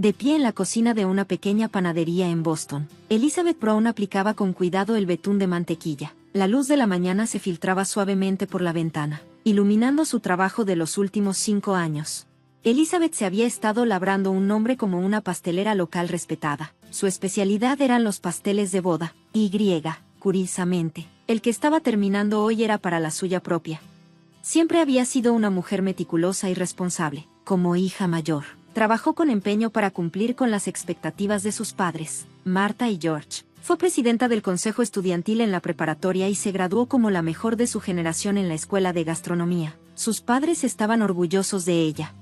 de pie en la cocina de una pequeña panadería en Boston. Elizabeth Brown aplicaba con cuidado el betún de mantequilla. La luz de la mañana se filtraba suavemente por la ventana, iluminando su trabajo de los últimos 5 años. Elizabeth se había estado labrando un nombre como una pastelera local respetada. Su especialidad eran los pasteles de boda, y, curiosamente, el que estaba terminando hoy era para la suya propia. Siempre había sido una mujer meticulosa y responsable. Como hija mayor, trabajó con empeño para cumplir con las expectativas de sus padres, Martha y George. Fue presidenta del consejo estudiantil en la preparatoria y se graduó como la mejor de su generación en la escuela de gastronomía. Sus padres estaban orgullosos de ella.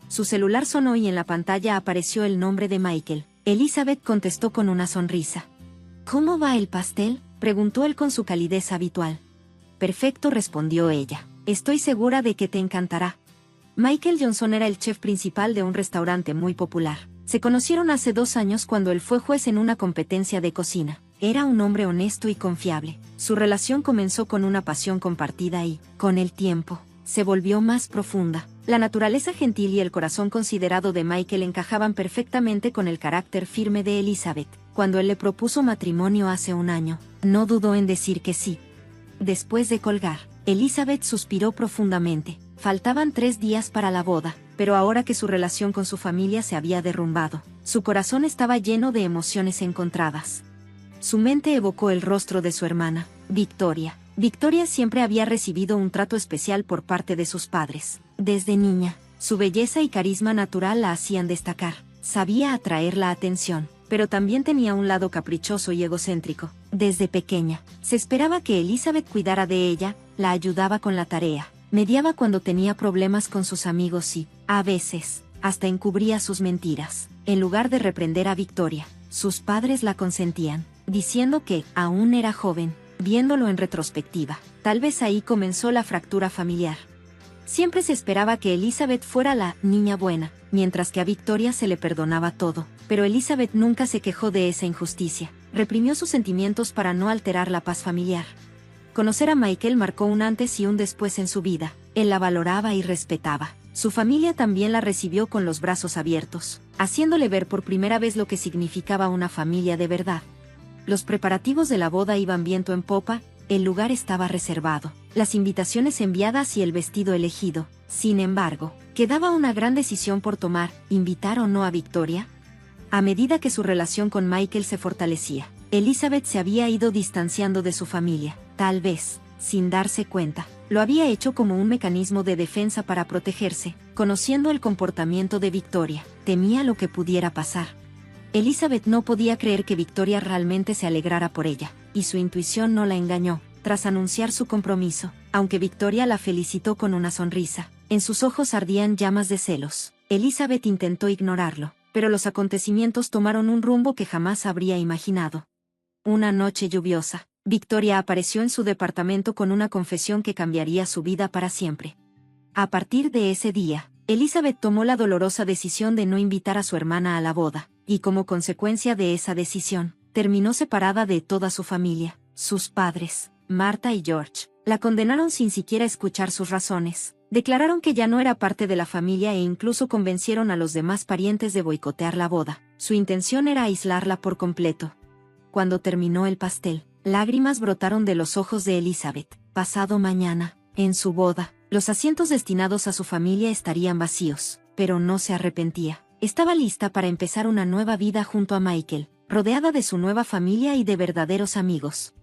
Su celular sonó y en la pantalla apareció el nombre de Michael. Elizabeth contestó con una sonrisa. ¿Cómo va el pastel?, preguntó él con su calidez habitual. Perfecto, respondió ella. Estoy segura de que te encantará. Michael Johnson era el chef principal de un restaurante muy popular. Se conocieron hace 2 años cuando él fue juez en una competencia de cocina. Era un hombre honesto y confiable. Su relación comenzó con una pasión compartida y, con el tiempo, se volvió más profunda. La naturaleza gentil y el corazón considerado de Michael encajaban perfectamente con el carácter firme de Elizabeth. Cuando él le propuso matrimonio hace 1 año, no dudó en decir que sí. Después de colgar, Elizabeth suspiró profundamente. Faltaban 3 días para la boda, pero ahora que su relación con su familia se había derrumbado, su corazón estaba lleno de emociones encontradas. Su mente evocó el rostro de su hermana, Victoria. Victoria siempre había recibido un trato especial por parte de sus padres. Desde niña, su belleza y carisma natural la hacían destacar. Sabía atraer la atención, pero también tenía un lado caprichoso y egocéntrico. Desde pequeña, se esperaba que Elizabeth cuidara de ella, la ayudaba con la tarea, mediaba cuando tenía problemas con sus amigos y, a veces, hasta encubría sus mentiras. En lugar de reprender a Victoria, sus padres la consentían, diciendo que aún era joven. Viéndolo en retrospectiva, tal vez ahí comenzó la fractura familiar. Siempre se esperaba que Elizabeth fuera la niña buena, mientras que a Victoria se le perdonaba todo, pero Elizabeth nunca se quejó de esa injusticia. Reprimió sus sentimientos para no alterar la paz familiar. Conocer a Michael marcó un antes y un después en su vida. Él la valoraba y respetaba. Su familia también la recibió con los brazos abiertos, haciéndole ver por primera vez lo que significaba una familia de verdad. Los preparativos de la boda iban viento en popa, el lugar estaba reservado, las invitaciones enviadas y el vestido elegido. Sin embargo, quedaba una gran decisión por tomar: ¿invitar o no a Victoria? A medida que su relación con Michael se fortalecía, Elizabeth se había ido distanciando de su familia. Tal vez, sin darse cuenta, lo había hecho como un mecanismo de defensa para protegerse. Conociendo el comportamiento de Victoria, temía lo que pudiera pasar. Elizabeth no podía creer que Victoria realmente se alegrara por ella, y su intuición no la engañó. Tras anunciar su compromiso, aunque Victoria la felicitó con una sonrisa, en sus ojos ardían llamas de celos. Elizabeth intentó ignorarlo, pero los acontecimientos tomaron un rumbo que jamás habría imaginado. Una noche lluviosa, Victoria apareció en su departamento con una confesión que cambiaría su vida para siempre. A partir de ese día, Elizabeth tomó la dolorosa decisión de no invitar a su hermana a la boda, y como consecuencia de esa decisión, terminó separada de toda su familia. Sus padres, Martha y George, la condenaron sin siquiera escuchar sus razones. Declararon que ya no era parte de la familia e incluso convencieron a los demás parientes de boicotear la boda. Su intención era aislarla por completo. Cuando terminó el pastel, lágrimas brotaron de los ojos de Elizabeth. Pasado mañana, en su boda, los asientos destinados a su familia estarían vacíos, pero no se arrepentía. Estaba lista para empezar una nueva vida junto a Michael, rodeada de su nueva familia y de verdaderos amigos.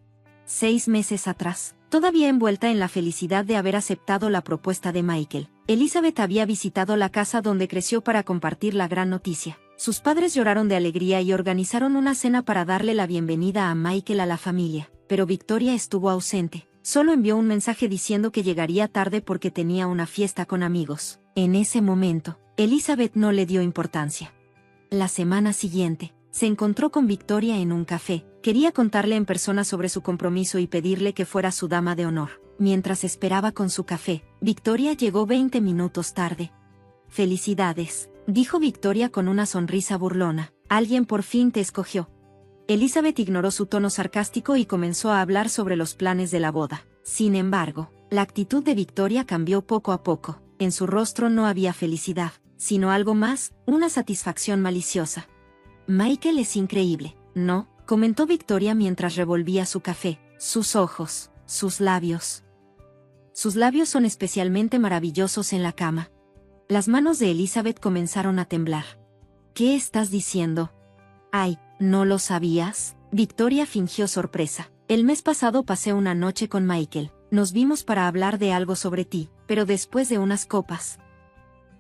6 meses atrás, todavía envuelta en la felicidad de haber aceptado la propuesta de Michael, Elizabeth había visitado la casa donde creció para compartir la gran noticia. Sus padres lloraron de alegría y organizaron una cena para darle la bienvenida a Michael a la familia, pero Victoria estuvo ausente. Solo envió un mensaje diciendo que llegaría tarde porque tenía una fiesta con amigos. En ese momento, Elizabeth no le dio importancia. La semana siguiente, se encontró con Victoria en un café. Quería contarle en persona sobre su compromiso y pedirle que fuera su dama de honor. Mientras esperaba con su café, Victoria llegó 20 minutos tarde. «Felicidades», dijo Victoria con una sonrisa burlona. «Alguien por fin te escogió». Elizabeth ignoró su tono sarcástico y comenzó a hablar sobre los planes de la boda. Sin embargo, la actitud de Victoria cambió poco a poco. En su rostro no había felicidad, sino algo más, una satisfacción maliciosa. Michael es increíble, ¿no?, comentó Victoria mientras revolvía su café. Sus ojos, sus labios. Sus labios son especialmente maravillosos en la cama. Las manos de Elizabeth comenzaron a temblar. ¿Qué estás diciendo? Ay, ¿no lo sabías? Victoria fingió sorpresa. El mes pasado pasé una noche con Michael. Nos vimos para hablar de algo sobre ti, pero después de unas copas.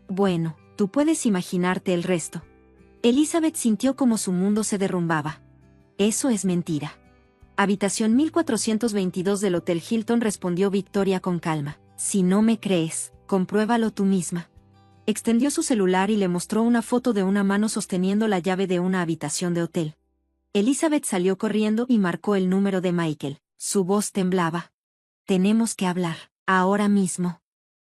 Bueno, tú puedes imaginarte el resto. Elizabeth sintió como su mundo se derrumbaba. Eso es mentira. Habitación 1422 del Hotel Hilton, respondió Victoria con calma. Si no me crees, compruébalo tú misma. Extendió su celular y le mostró una foto de una mano sosteniendo la llave de una habitación de hotel. Elizabeth salió corriendo y marcó el número de Michael. Su voz temblaba. Tenemos que hablar, ahora mismo.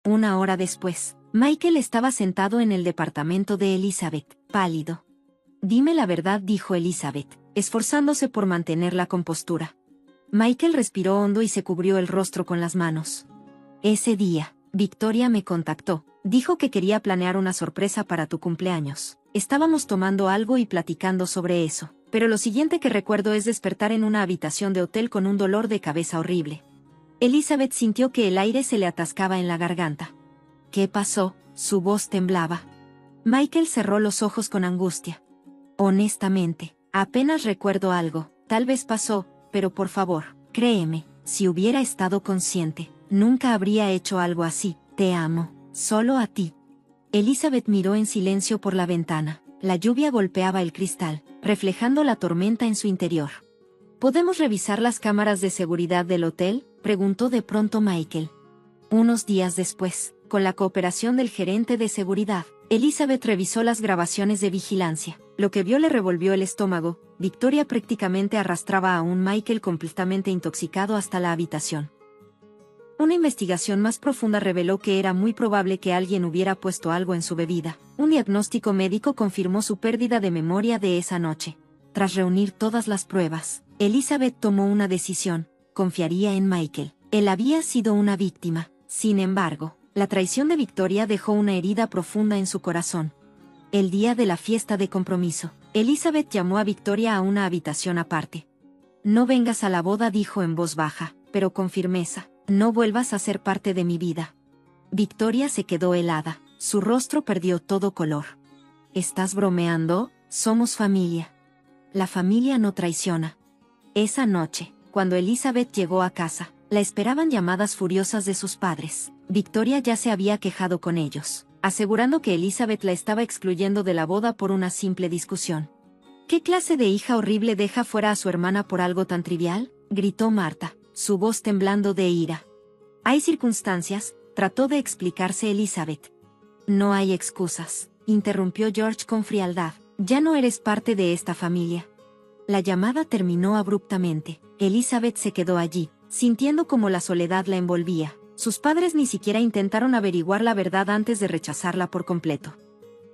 Una hora después, Michael estaba sentado en el departamento de Elizabeth, pálido. Dime la verdad, dijo Elizabeth, esforzándose por mantener la compostura. Michael respiró hondo y se cubrió el rostro con las manos. Ese día, Victoria me contactó. Dijo que quería planear una sorpresa para tu cumpleaños. Estábamos tomando algo y platicando sobre eso. Pero lo siguiente que recuerdo es despertar en una habitación de hotel con un dolor de cabeza horrible. Elizabeth sintió que el aire se le atascaba en la garganta. ¿Qué pasó? Su voz temblaba. Michael cerró los ojos con angustia. Honestamente, apenas recuerdo algo. Tal vez pasó, pero por favor, créeme, si hubiera estado consciente, nunca habría hecho algo así. Te amo, solo a ti. Elizabeth miró en silencio por la ventana. La lluvia golpeaba el cristal, reflejando la tormenta en su interior. ¿Podemos revisar las cámaras de seguridad del hotel?, preguntó de pronto Michael. Unos días después, con la cooperación del gerente de seguridad, Elizabeth revisó las grabaciones de vigilancia. Lo que vio le revolvió el estómago. Victoria prácticamente arrastraba a un Michael completamente intoxicado hasta la habitación. Una investigación más profunda reveló que era muy probable que alguien hubiera puesto algo en su bebida. Un diagnóstico médico confirmó su pérdida de memoria de esa noche. Tras reunir todas las pruebas, Elizabeth tomó una decisión: confiaría en Michael. Él había sido una víctima. Sin embargo, la traición de Victoria dejó una herida profunda en su corazón. El día de la fiesta de compromiso, Elizabeth llamó a Victoria a una habitación aparte. No vengas a la boda, dijo en voz baja, pero con firmeza. No vuelvas a ser parte de mi vida. Victoria se quedó helada. Su rostro perdió todo color. ¿Estás bromeando? Somos familia. La familia no traiciona. Esa noche, cuando Elizabeth llegó a casa, la esperaban llamadas furiosas de sus padres. Victoria ya se había quejado con ellos, asegurando que Elizabeth la estaba excluyendo de la boda por una simple discusión. ¿Qué clase de hija horrible deja fuera a su hermana por algo tan trivial?, gritó Marta, su voz temblando de ira. Hay circunstancias, trató de explicarse Elizabeth. No hay excusas, interrumpió George con frialdad. Ya no eres parte de esta familia. La llamada terminó abruptamente. Elizabeth se quedó allí, sintiendo como la soledad la envolvía. Sus padres ni siquiera intentaron averiguar la verdad antes de rechazarla por completo.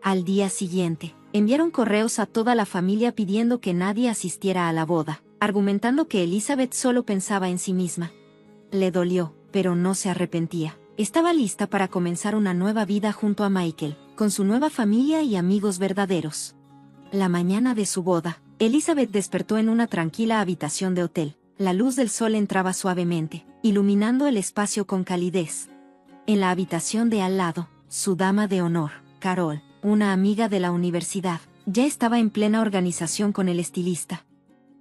Al día siguiente, enviaron correos a toda la familia pidiendo que nadie asistiera a la boda, argumentando que Elizabeth solo pensaba en sí misma. Le dolió, pero no se arrepentía. Estaba lista para comenzar una nueva vida junto a Michael, con su nueva familia y amigos verdaderos. La mañana de su boda, Elizabeth despertó en una tranquila habitación de hotel. La luz del sol entraba suavemente, iluminando el espacio con calidez. En la habitación de al lado, su dama de honor, Carol, una amiga de la universidad, ya estaba en plena organización con el estilista.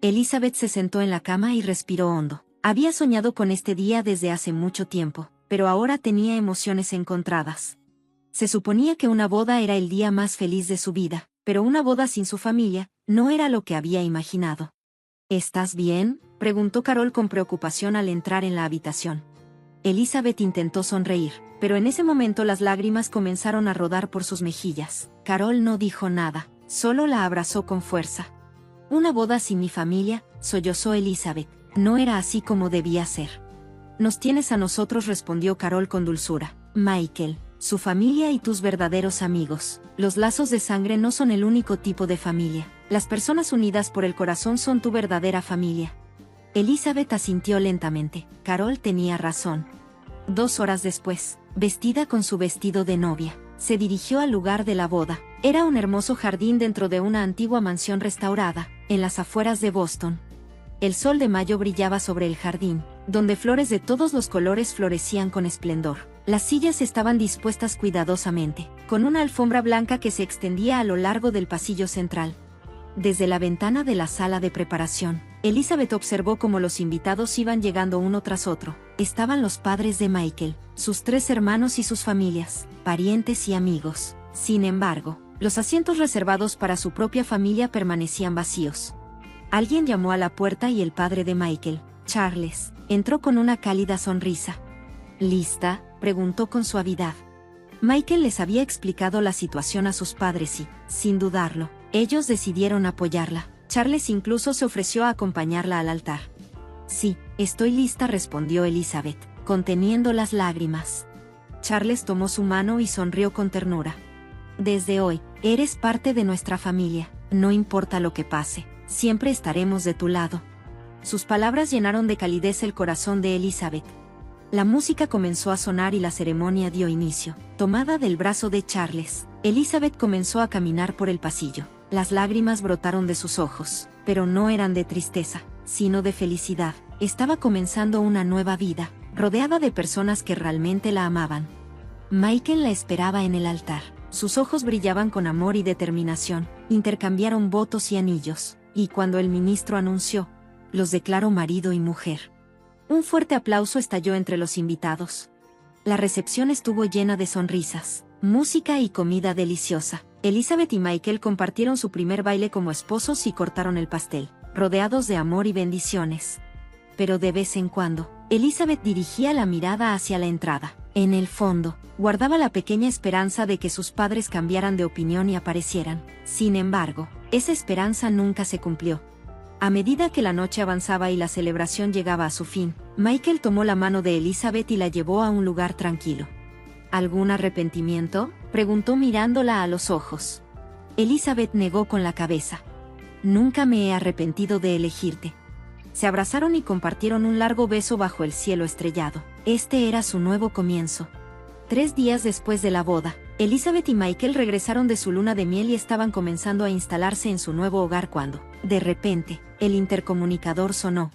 Elizabeth se sentó en la cama y respiró hondo. Había soñado con este día desde hace mucho tiempo, pero ahora tenía emociones encontradas. Se suponía que una boda era el día más feliz de su vida, pero una boda sin su familia no era lo que había imaginado. ¿Estás bien?, preguntó Carol con preocupación al entrar en la habitación. Elizabeth intentó sonreír, pero en ese momento las lágrimas comenzaron a rodar por sus mejillas. Carol no dijo nada, solo la abrazó con fuerza. Una boda sin mi familia, sollozó Elizabeth. No era así como debía ser. Nos tienes a nosotros, respondió Carol con dulzura. Michael, su familia y tus verdaderos amigos. Los lazos de sangre no son el único tipo de familia. Las personas unidas por el corazón son tu verdadera familia. Elizabeth asintió lentamente. Carol tenía razón. 2 horas después, vestida con su vestido de novia, se dirigió al lugar de la boda. Era un hermoso jardín dentro de una antigua mansión restaurada, en las afueras de Boston. El sol de mayo brillaba sobre el jardín, donde flores de todos los colores florecían con esplendor. Las sillas estaban dispuestas cuidadosamente, con una alfombra blanca que se extendía a lo largo del pasillo central. Desde la ventana de la sala de preparación, Elizabeth observó cómo los invitados iban llegando uno tras otro. Estaban los padres de Michael, sus 3 hermanos y sus familias, parientes y amigos. Sin embargo, los asientos reservados para su propia familia permanecían vacíos. Alguien llamó a la puerta y el padre de Michael, Charles, entró con una cálida sonrisa. ¿Lista?, preguntó con suavidad. Michael les había explicado la situación a sus padres y, sin dudarlo, ellos decidieron apoyarla. Charles incluso se ofreció a acompañarla al altar. Sí, estoy lista, respondió Elizabeth, conteniendo las lágrimas. Charles tomó su mano y sonrió con ternura. Desde hoy, eres parte de nuestra familia, no importa lo que pase, siempre estaremos de tu lado. Sus palabras llenaron de calidez el corazón de Elizabeth. La música comenzó a sonar y la ceremonia dio inicio. Tomada del brazo de Charles, Elizabeth comenzó a caminar por el pasillo. Las lágrimas brotaron de sus ojos, pero no eran de tristeza, sino de felicidad. Estaba comenzando una nueva vida, rodeada de personas que realmente la amaban. Michael la esperaba en el altar. Sus ojos brillaban con amor y determinación. Intercambiaron votos y anillos, y cuando el ministro anunció, los declaró marido y mujer. Un fuerte aplauso estalló entre los invitados. La recepción estuvo llena de sonrisas, música y comida deliciosa. Elizabeth y Michael compartieron su primer baile como esposos y cortaron el pastel, rodeados de amor y bendiciones. Pero de vez en cuando, Elizabeth dirigía la mirada hacia la entrada. En el fondo, guardaba la pequeña esperanza de que sus padres cambiaran de opinión y aparecieran. Sin embargo, esa esperanza nunca se cumplió. A medida que la noche avanzaba y la celebración llegaba a su fin, Michael tomó la mano de Elizabeth y la llevó a un lugar tranquilo. ¿Algún arrepentimiento?, preguntó mirándola a los ojos. Elizabeth negó con la cabeza. Nunca me he arrepentido de elegirte. Se abrazaron y compartieron un largo beso bajo el cielo estrellado. Este era su nuevo comienzo. 3 días después de la boda, Elizabeth y Michael regresaron de su luna de miel y estaban comenzando a instalarse en su nuevo hogar cuando, de repente, el intercomunicador sonó.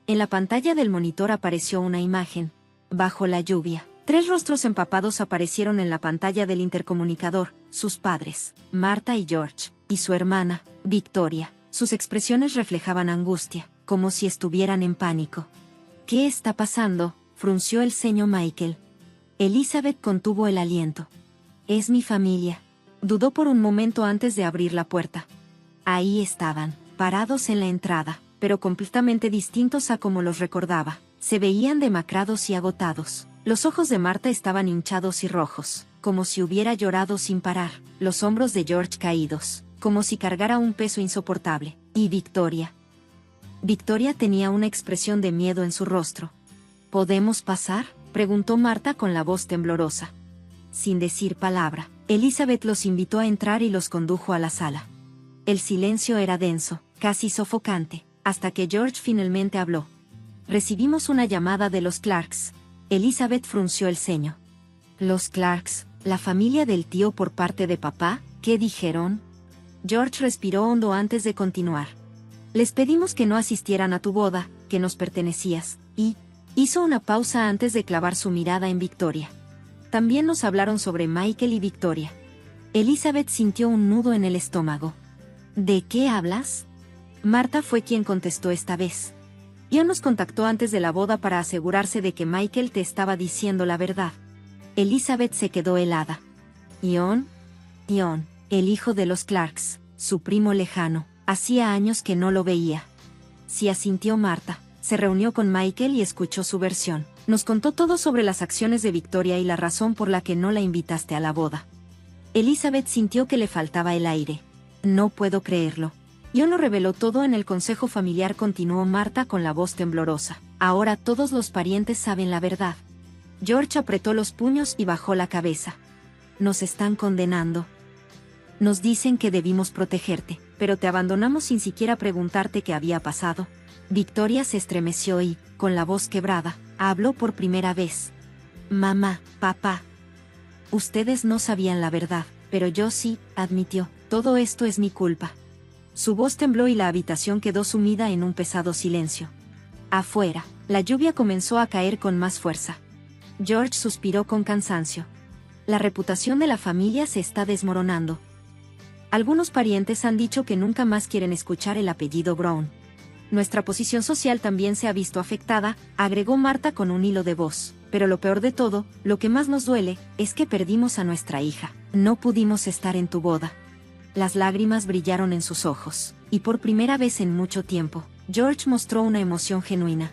En la pantalla del monitor apareció una imagen. Bajo la lluvia, 3 rostros empapados aparecieron en la pantalla del intercomunicador: sus padres, Martha y George, y su hermana, Victoria. Sus expresiones reflejaban angustia, como si estuvieran en pánico. ¿Qué está pasando?, frunció el ceño Michael. Elizabeth contuvo el aliento. Es mi familia. Dudó por un momento antes de abrir la puerta. Ahí estaban, parados en la entrada, pero completamente distintos a como los recordaba. Se veían demacrados y agotados. Los ojos de Martha estaban hinchados y rojos, como si hubiera llorado sin parar. Los hombros de George caídos, como si cargara un peso insoportable. Y Victoria. Victoria tenía una expresión de miedo en su rostro. ¿Podemos pasar?, preguntó Martha con la voz temblorosa. Sin decir palabra, Elizabeth los invitó a entrar y los condujo a la sala. El silencio era denso, casi sofocante, hasta que George finalmente habló. Recibimos una llamada de los Clarks. Elizabeth frunció el ceño. Los Clarks, la familia del tío por parte de papá, ¿qué dijeron? George respiró hondo antes de continuar. Les pedimos que no asistieran a tu boda, que nos pertenecías, y... hizo una pausa antes de clavar su mirada en Victoria. También nos hablaron sobre Michael y Victoria. Elizabeth sintió un nudo en el estómago. ¿De qué hablas? Martha fue quien contestó esta vez. Ian nos contactó antes de la boda para asegurarse de que Michael te estaba diciendo la verdad. Elizabeth se quedó helada. ¿Ian? Ian, el hijo de los Clarks, su primo lejano. Hacía años que no lo veía. Sí, asintió Martha. Se reunió con Michael y escuchó su versión. Nos contó todo sobre las acciones de Victoria y la razón por la que no la invitaste a la boda. Elizabeth sintió que le faltaba el aire. No puedo creerlo. Ian lo reveló todo en el consejo familiar, continuó Martha con la voz temblorosa. Ahora todos los parientes saben la verdad. George apretó los puños y bajó la cabeza. Nos están condenando. Nos dicen que debimos protegerte, pero te abandonamos sin siquiera preguntarte qué había pasado. Victoria se estremeció y, con la voz quebrada, habló por primera vez. Mamá, papá. Ustedes no sabían la verdad, pero yo sí, admitió. Todo esto es mi culpa. Su voz tembló y la habitación quedó sumida en un pesado silencio. Afuera, la lluvia comenzó a caer con más fuerza. George suspiró con cansancio. La reputación de la familia se está desmoronando. Algunos parientes han dicho que nunca más quieren escuchar el apellido Brown. Nuestra posición social también se ha visto afectada, agregó Marta con un hilo de voz. Pero lo peor de todo, lo que más nos duele, es que perdimos a nuestra hija. No pudimos estar en tu boda. Las lágrimas brillaron en sus ojos, y por primera vez en mucho tiempo, George mostró una emoción genuina.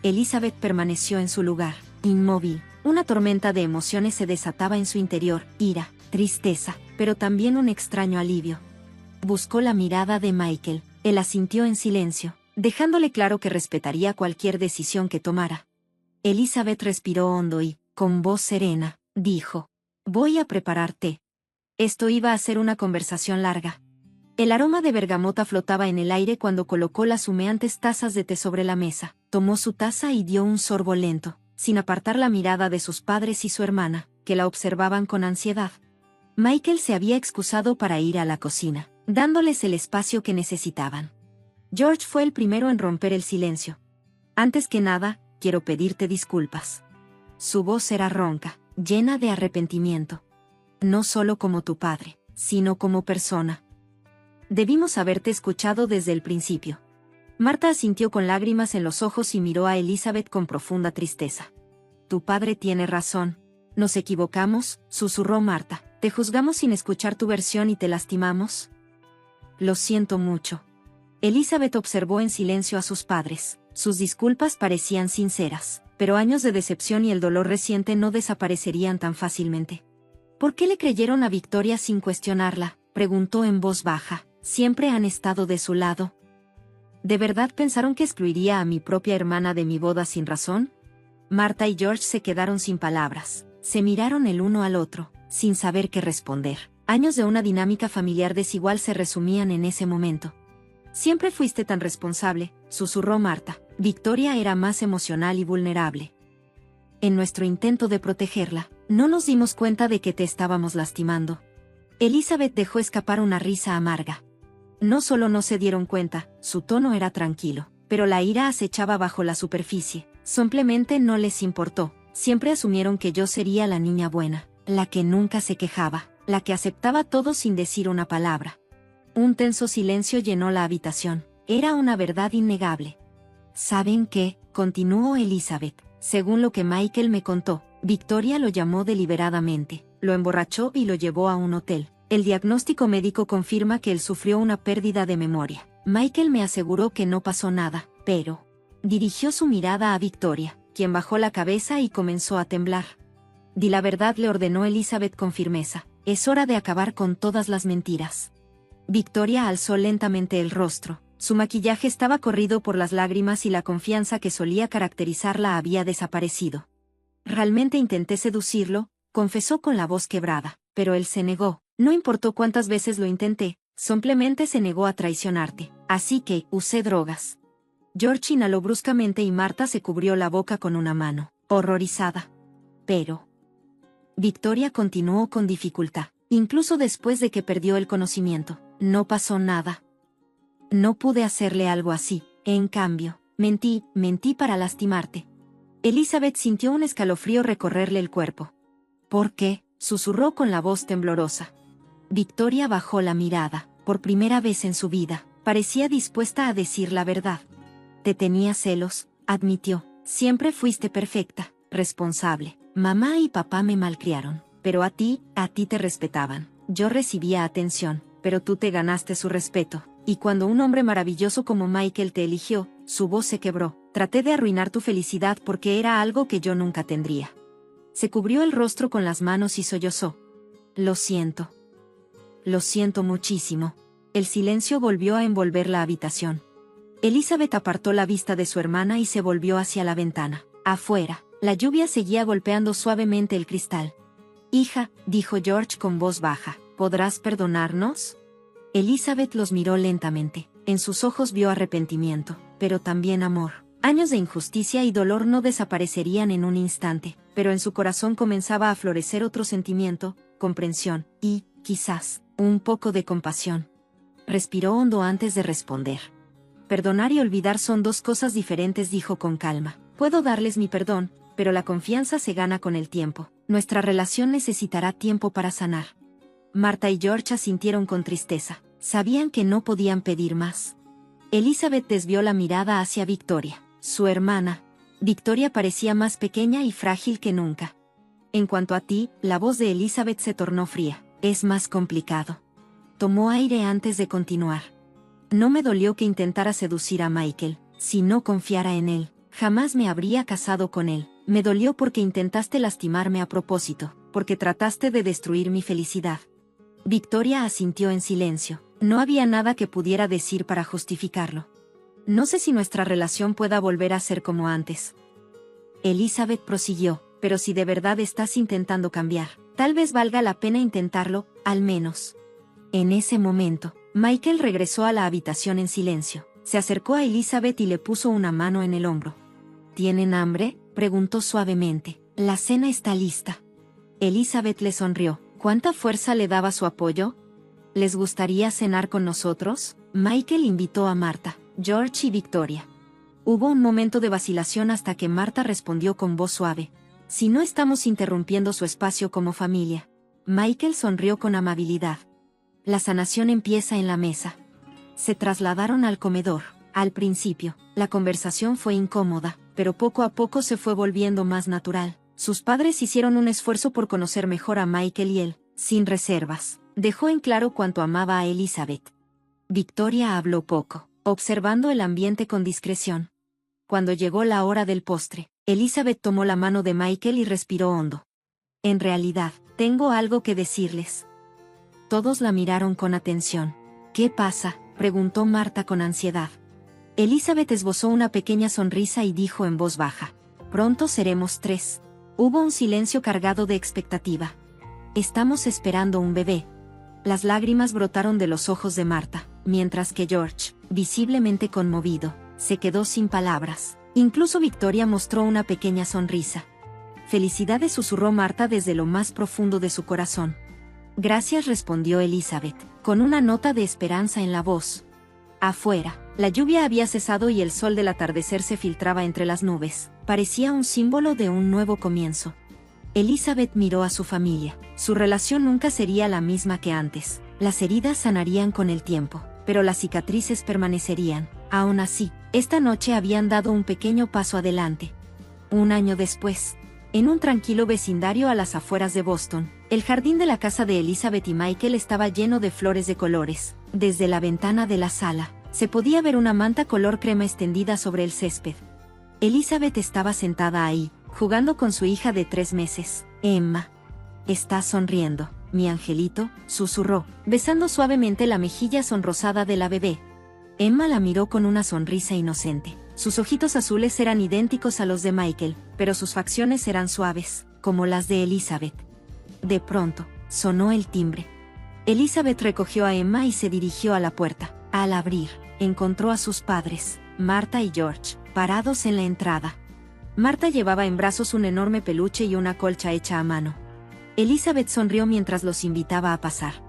Elizabeth permaneció en su lugar, inmóvil. Una tormenta de emociones se desataba en su interior, ira, tristeza, pero también un extraño alivio. Buscó la mirada de Michael, él asintió en silencio, dejándole claro que respetaría cualquier decisión que tomara. Elizabeth respiró hondo y, con voz serena, dijo: «Voy a preparar té». Esto iba a ser una conversación larga. El aroma de bergamota flotaba en el aire cuando colocó las humeantes tazas de té sobre la mesa. Tomó su taza y dio un sorbo lento, sin apartar la mirada de sus padres y su hermana, que la observaban con ansiedad. Michael se había excusado para ir a la cocina, dándoles el espacio que necesitaban. George fue el primero en romper el silencio. «Antes que nada, quiero pedirte disculpas». Su voz era ronca, llena de arrepentimiento. «No solo como tu padre, sino como persona. Debimos haberte escuchado desde el principio». Marta asintió con lágrimas en los ojos y miró a Elizabeth con profunda tristeza. «Tu padre tiene razón. Nos equivocamos», susurró Marta. «Te juzgamos sin escuchar tu versión y te lastimamos». «Lo siento mucho». Elizabeth observó en silencio a sus padres. Sus disculpas parecían sinceras, pero años de decepción y el dolor reciente no desaparecerían tan fácilmente. «¿Por qué le creyeron a Victoria sin cuestionarla?», preguntó en voz baja. «Siempre han estado de su lado». «¿De verdad pensaron que excluiría a mi propia hermana de mi boda sin razón?». Marta y George se quedaron sin palabras. Se miraron el uno al otro, sin saber qué responder. Años de una dinámica familiar desigual se resumían en ese momento. «Siempre fuiste tan responsable», susurró Marta. «Victoria era más emocional y vulnerable. En nuestro intento de protegerla, no nos dimos cuenta de que te estábamos lastimando». Elizabeth dejó escapar una risa amarga. No solo no se dieron cuenta, su tono era tranquilo, pero la ira acechaba bajo la superficie. Simplemente no les importó. Siempre asumieron que yo sería la niña buena, la que nunca se quejaba, la que aceptaba todo sin decir una palabra. Un tenso silencio llenó la habitación. Era una verdad innegable. «¿Saben qué?», continuó Elizabeth. «Según lo que Michael me contó, Victoria lo llamó deliberadamente, lo emborrachó y lo llevó a un hotel. El diagnóstico médico confirma que él sufrió una pérdida de memoria. Michael me aseguró que no pasó nada, pero...». Dirigió su mirada a Victoria, quien bajó la cabeza y comenzó a temblar. «Di la verdad», le ordenó Elizabeth con firmeza. «Es hora de acabar con todas las mentiras». Victoria alzó lentamente el rostro. Su maquillaje estaba corrido por las lágrimas y la confianza que solía caracterizarla había desaparecido. «Realmente intenté seducirlo», confesó con la voz quebrada, «pero él se negó. No importó cuántas veces lo intenté, simplemente se negó a traicionarte. Así que, usé drogas». George inhaló bruscamente y Marta se cubrió la boca con una mano, horrorizada. «Pero...». Victoria continuó con dificultad, incluso después de que perdió el conocimiento. «No pasó nada. No pude hacerle algo así. En cambio, mentí para lastimarte». Elizabeth sintió un escalofrío recorrerle el cuerpo. «¿Por qué?», susurró con la voz temblorosa. Victoria bajó la mirada. Por primera vez en su vida, parecía dispuesta a decir la verdad. «Te tenía celos», admitió. «Siempre fuiste perfecta, responsable. Mamá y papá me malcriaron, pero a ti te respetaban. Yo recibía atención, pero tú te ganaste su respeto. Y cuando un hombre maravilloso como Michael te eligió, su voz se quebró. Traté de arruinar tu felicidad porque era algo que yo nunca tendría». Se cubrió el rostro con las manos y sollozó. «Lo siento. Lo siento muchísimo». El silencio volvió a envolver la habitación. Elizabeth apartó la vista de su hermana y se volvió hacia la ventana. Afuera, la lluvia seguía golpeando suavemente el cristal. «Hija», dijo George con voz baja, «¿podrás perdonarnos?». Elizabeth los miró lentamente. En sus ojos vio arrepentimiento, pero también amor. Años de injusticia y dolor no desaparecerían en un instante, pero en su corazón comenzaba a florecer otro sentimiento, comprensión, y, quizás, un poco de compasión. Respiró hondo antes de responder. Perdonar y olvidar son dos cosas diferentes, dijo con calma. Puedo darles mi perdón, pero la confianza se gana con el tiempo. Nuestra relación necesitará tiempo para sanar. Marta y George asintieron con tristeza. Sabían que no podían pedir más. Elizabeth desvió la mirada hacia Victoria, su hermana. Victoria parecía más pequeña y frágil que nunca. En cuanto a ti, la voz de Elizabeth se tornó fría. Es más complicado. Tomó aire antes de continuar. No me dolió que intentara seducir a Michael. Si no confiara en él, jamás me habría casado con él. Me dolió porque intentaste lastimarme a propósito, porque trataste de destruir mi felicidad. Victoria asintió en silencio. No había nada que pudiera decir para justificarlo. No sé si nuestra relación pueda volver a ser como antes. Elizabeth prosiguió, pero si de verdad estás intentando cambiar, tal vez valga la pena intentarlo, al menos. En ese momento, Michael regresó a la habitación en silencio. Se acercó a Elizabeth y le puso una mano en el hombro. ¿Tienen hambre?, preguntó suavemente. La cena está lista. Elizabeth le sonrió. ¿Cuánta fuerza le daba su apoyo? ¿Les gustaría cenar con nosotros? Michael invitó a Marta, George y Victoria. Hubo un momento de vacilación hasta que Marta respondió con voz suave. Si no estamos interrumpiendo su espacio como familia. Michael sonrió con amabilidad. La sanación empieza en la mesa. Se trasladaron al comedor. Al principio, la conversación fue incómoda, pero poco a poco se fue volviendo más natural. Sus padres hicieron un esfuerzo por conocer mejor a Michael y él, sin reservas, dejó en claro cuánto amaba a Elizabeth. Victoria habló poco, observando el ambiente con discreción. Cuando llegó la hora del postre, Elizabeth tomó la mano de Michael y respiró hondo. En realidad, tengo algo que decirles. Todos la miraron con atención. ¿Qué pasa?, preguntó Marta con ansiedad. Elizabeth esbozó una pequeña sonrisa y dijo en voz baja. Pronto seremos 3. Hubo un silencio cargado de expectativa. Estamos esperando un bebé. Las lágrimas brotaron de los ojos de Marta, mientras que George, visiblemente conmovido, se quedó sin palabras. Incluso Victoria mostró una pequeña sonrisa. Felicidades, susurró Marta desde lo más profundo de su corazón. Gracias, respondió Elizabeth, con una nota de esperanza en la voz. Afuera, la lluvia había cesado y el sol del atardecer se filtraba entre las nubes. Parecía un símbolo de un nuevo comienzo. Elizabeth miró a su familia. Su relación nunca sería la misma que antes. Las heridas sanarían con el tiempo, pero las cicatrices permanecerían. Aún así, esta noche habían dado un pequeño paso adelante. Un año después, en un tranquilo vecindario a las afueras de Boston, el jardín de la casa de Elizabeth y Michael estaba lleno de flores de colores. Desde la ventana de la sala, se podía ver una manta color crema extendida sobre el césped. Elizabeth estaba sentada ahí, jugando con su hija de 3 meses, Emma. «Estás sonriendo, mi angelito», susurró, besando suavemente la mejilla sonrosada de la bebé. Emma la miró con una sonrisa inocente. Sus ojitos azules eran idénticos a los de Michael, pero sus facciones eran suaves, como las de Elizabeth. De pronto, sonó el timbre. Elizabeth recogió a Emma y se dirigió a la puerta. Al abrir, encontró a sus padres, Marta y George, parados en la entrada. Marta llevaba en brazos un enorme peluche y una colcha hecha a mano. Elizabeth sonrió mientras los invitaba a pasar.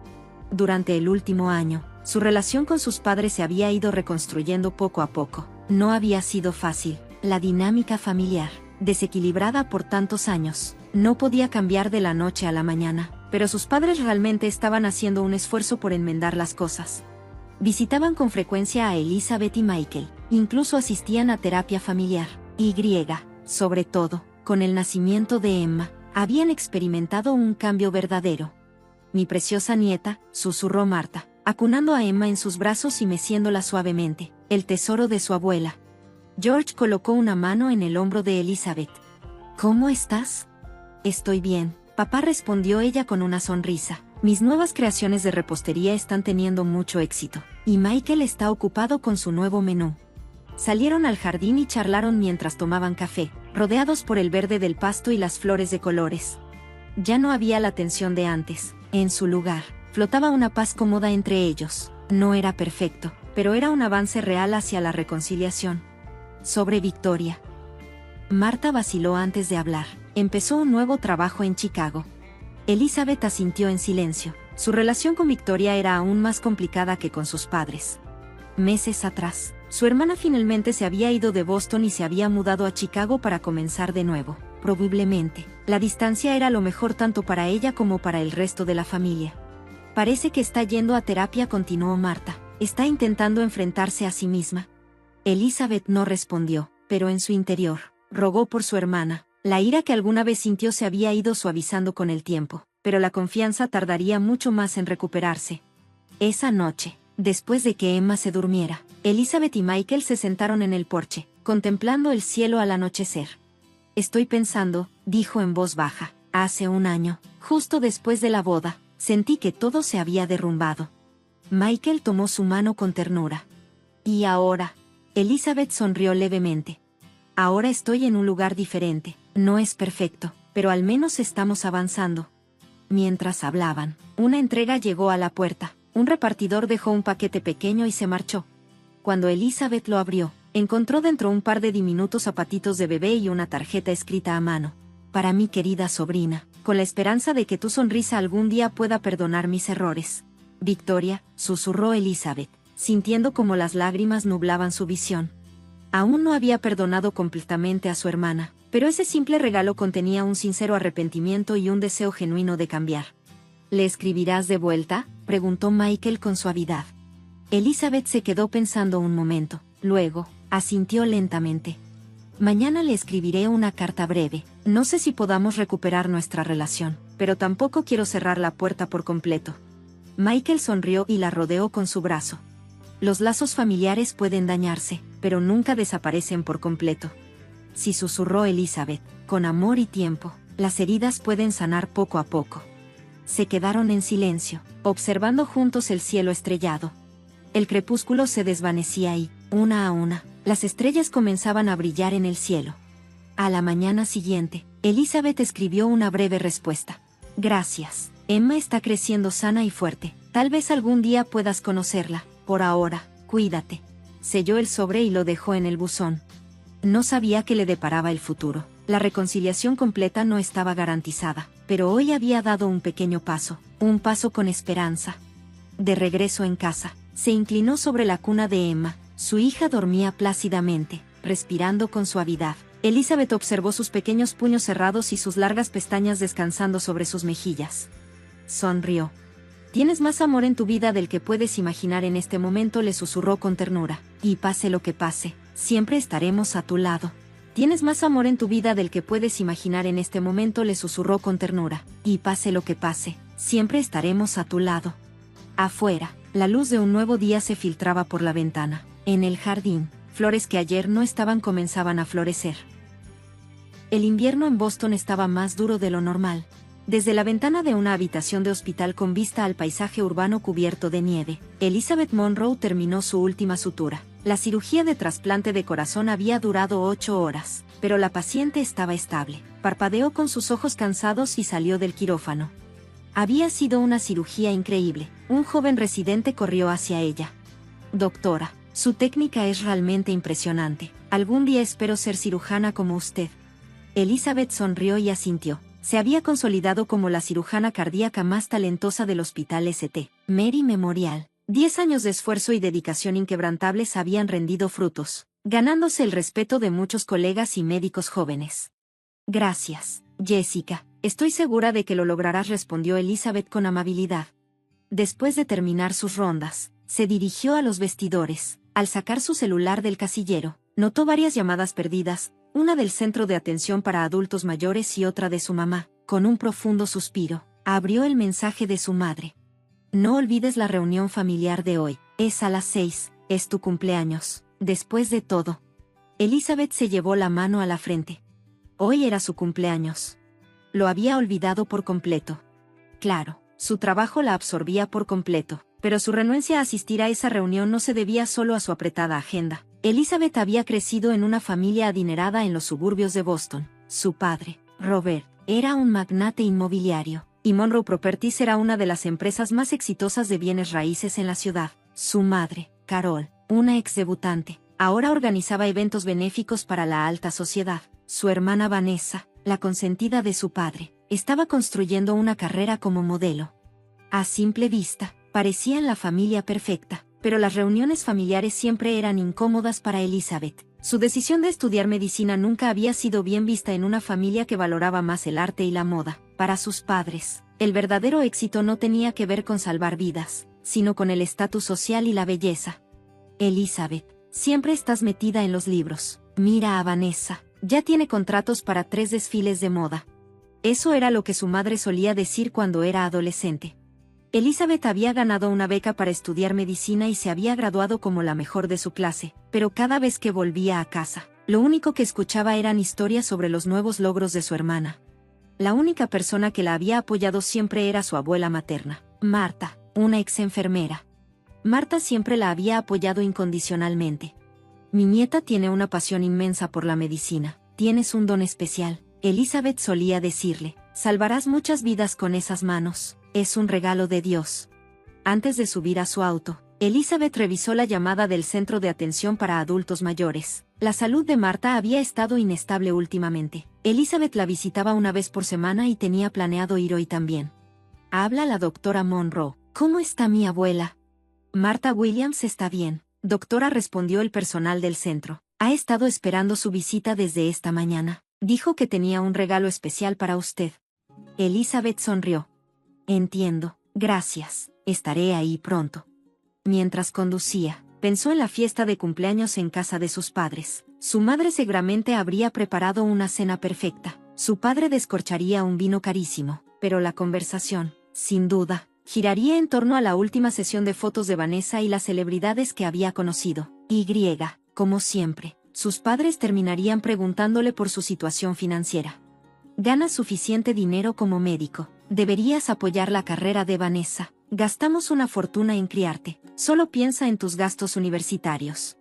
Durante el último año, su relación con sus padres se había ido reconstruyendo poco a poco. No había sido fácil. La dinámica familiar, desequilibrada por tantos años, no podía cambiar de la noche a la mañana, pero sus padres realmente estaban haciendo un esfuerzo por enmendar las cosas. Visitaban con frecuencia a Elizabeth y Michael, incluso asistían a terapia familiar, y, sobre todo, con el nacimiento de Emma, habían experimentado un cambio verdadero. «Mi preciosa nieta», susurró Marta, acunando a Emma en sus brazos y meciéndola suavemente, el tesoro de su abuela. George colocó una mano en el hombro de Elizabeth. «¿Cómo estás?» «Estoy bien», papá, respondió ella con una sonrisa. «Mis nuevas creaciones de repostería están teniendo mucho éxito, y Michael está ocupado con su nuevo menú». Salieron al jardín y charlaron mientras tomaban café, rodeados por el verde del pasto y las flores de colores. Ya no había la tensión de antes. En su lugar, flotaba una paz cómoda entre ellos. No era perfecto, pero era un avance real hacia la reconciliación. Sobre Victoria. Marta vaciló antes de hablar. Empezó un nuevo trabajo en Chicago. Elizabeth asintió en silencio. Su relación con Victoria era aún más complicada que con sus padres. Meses atrás, su hermana finalmente se había ido de Boston y se había mudado a Chicago para comenzar de nuevo. Probablemente, la distancia era lo mejor tanto para ella como para el resto de la familia. Parece que está yendo a terapia, continuó Marta. Está intentando enfrentarse a sí misma. Elizabeth no respondió, pero en su interior, rogó por su hermana. La ira que alguna vez sintió se había ido suavizando con el tiempo, pero la confianza tardaría mucho más en recuperarse. Esa noche, después de que Emma se durmiera, Elizabeth y Michael se sentaron en el porche, contemplando el cielo al anochecer. Estoy pensando, dijo en voz baja, hace un año, justo después de la boda, sentí que todo se había derrumbado. Michael tomó su mano con ternura. ¿Y ahora? Elizabeth sonrió levemente. Ahora estoy en un lugar diferente, no es perfecto, pero al menos estamos avanzando. Mientras hablaban, una entrega llegó a la puerta. Un repartidor dejó un paquete pequeño y se marchó. Cuando Elizabeth lo abrió, encontró dentro un par de diminutos zapatitos de bebé y una tarjeta escrita a mano. Para mi querida sobrina, con la esperanza de que tu sonrisa algún día pueda perdonar mis errores. Victoria, susurró Elizabeth, sintiendo como las lágrimas nublaban su visión. Aún no había perdonado completamente a su hermana, pero ese simple regalo contenía un sincero arrepentimiento y un deseo genuino de cambiar. ¿Le escribirás de vuelta?, preguntó Michael con suavidad. Elizabeth se quedó pensando un momento, luego, asintió lentamente. Mañana le escribiré una carta breve. No sé si podamos recuperar nuestra relación, pero tampoco quiero cerrar la puerta por completo. Michael sonrió y la rodeó con su brazo. Los lazos familiares pueden dañarse, pero nunca desaparecen por completo. Sí, susurró Elizabeth, con amor y tiempo, las heridas pueden sanar poco a poco. Se quedaron en silencio, observando juntos el cielo estrellado. El crepúsculo se desvanecía y, una a una, las estrellas comenzaban a brillar en el cielo. A la mañana siguiente, Elizabeth escribió una breve respuesta. Gracias. Emma está creciendo sana y fuerte. Tal vez algún día puedas conocerla. Por ahora, cuídate. Selló el sobre y lo dejó en el buzón. No sabía qué le deparaba el futuro. La reconciliación completa no estaba garantizada, pero hoy había dado un pequeño paso, un paso con esperanza. De regreso en casa, se inclinó sobre la cuna de Emma. Su hija dormía plácidamente, respirando con suavidad. Elizabeth observó sus pequeños puños cerrados y sus largas pestañas descansando sobre sus mejillas. Sonrió. Tienes más amor en tu vida del que puedes imaginar en este momento, le susurró con ternura. Y pase lo que pase, siempre estaremos a tu lado. Tienes más amor en tu vida del que puedes imaginar en este momento, le susurró con ternura. Y pase lo que pase, siempre estaremos a tu lado. Afuera, la luz de un nuevo día se filtraba por la ventana. En el jardín, flores que ayer no estaban comenzaban a florecer. El invierno en Boston estaba más duro de lo normal. Desde la ventana de una habitación de hospital con vista al paisaje urbano cubierto de nieve, Elizabeth Monroe terminó su última sutura. La cirugía de trasplante de corazón había durado 8 horas, pero la paciente estaba estable. Parpadeó con sus ojos cansados y salió del quirófano. Había sido una cirugía increíble. Un joven residente corrió hacia ella. Doctora, su técnica es realmente impresionante. Algún día espero ser cirujana como usted. Elizabeth sonrió y asintió. Se había consolidado como la cirujana cardíaca más talentosa del Hospital St. Mary Memorial. 10 años de esfuerzo y dedicación inquebrantables habían rendido frutos, ganándose el respeto de muchos colegas y médicos jóvenes. Gracias, Jessica. Estoy segura de que lo lograrás, respondió Elizabeth con amabilidad. Después de terminar sus rondas, se dirigió a los vestidores. Al sacar su celular del casillero, notó varias llamadas perdidas, una del centro de atención para adultos mayores y otra de su mamá. Con un profundo suspiro, abrió el mensaje de su madre. No olvides la reunión familiar de hoy, es a las 6, es tu cumpleaños. Después de todo. Elizabeth se llevó la mano a la frente. Hoy era su cumpleaños. Lo había olvidado por completo. Claro, su trabajo la absorbía por completo, pero su renuencia a asistir a esa reunión no se debía solo a su apretada agenda. Elizabeth había crecido en una familia adinerada en los suburbios de Boston. Su padre, Robert, era un magnate inmobiliario, y Monroe Properties era una de las empresas más exitosas de bienes raíces en la ciudad. Su madre, Carol, una ex debutante, Ahora organizaba eventos benéficos para la alta sociedad. Su hermana Vanessa, la consentida de su padre, estaba construyendo una carrera como modelo. A simple vista, parecían la familia perfecta, pero las reuniones familiares siempre eran incómodas para Elizabeth. Su decisión de estudiar medicina nunca había sido bien vista en una familia que valoraba más el arte y la moda. Para sus padres, el verdadero éxito no tenía que ver con salvar vidas, sino con el estatus social y la belleza. Elizabeth, siempre estás metida en los libros. Mira a Vanessa, ya tiene contratos para 3 desfiles de moda. Eso era lo que su madre solía decir cuando era adolescente. Elizabeth había ganado una beca para estudiar medicina y se había graduado como la mejor de su clase, pero cada vez que volvía a casa, lo único que escuchaba eran historias sobre los nuevos logros de su hermana. La única persona que la había apoyado siempre era su abuela materna, Marta, una ex enfermera. Marta siempre la había apoyado incondicionalmente. Mi nieta tiene una pasión inmensa por la medicina, tienes un don especial, Elizabeth solía decirle, salvarás muchas vidas con esas manos. Es un regalo de Dios. Antes de subir a su auto, Elizabeth revisó la llamada del Centro de Atención para Adultos Mayores. La salud de Marta había estado inestable últimamente. Elizabeth la visitaba una vez por semana y tenía planeado ir hoy también. Habla la doctora Monroe. ¿Cómo está mi abuela? Marta Williams está bien, doctora, respondió el personal del centro. Ha estado esperando su visita desde esta mañana. Dijo que tenía un regalo especial para usted. Elizabeth sonrió. Entiendo, gracias, estaré ahí pronto. Mientras conducía, pensó en la fiesta de cumpleaños en casa de sus padres. Su madre seguramente habría preparado una cena perfecta. Su padre descorcharía un vino carísimo, pero la conversación, sin duda, giraría en torno a la última sesión de fotos de Vanessa y las celebridades que había conocido. Como siempre, sus padres terminarían preguntándole por su situación financiera. Ganas suficiente dinero como médico. Deberías apoyar la carrera de Vanessa. Gastamos una fortuna en criarte. Solo piensa en tus gastos universitarios.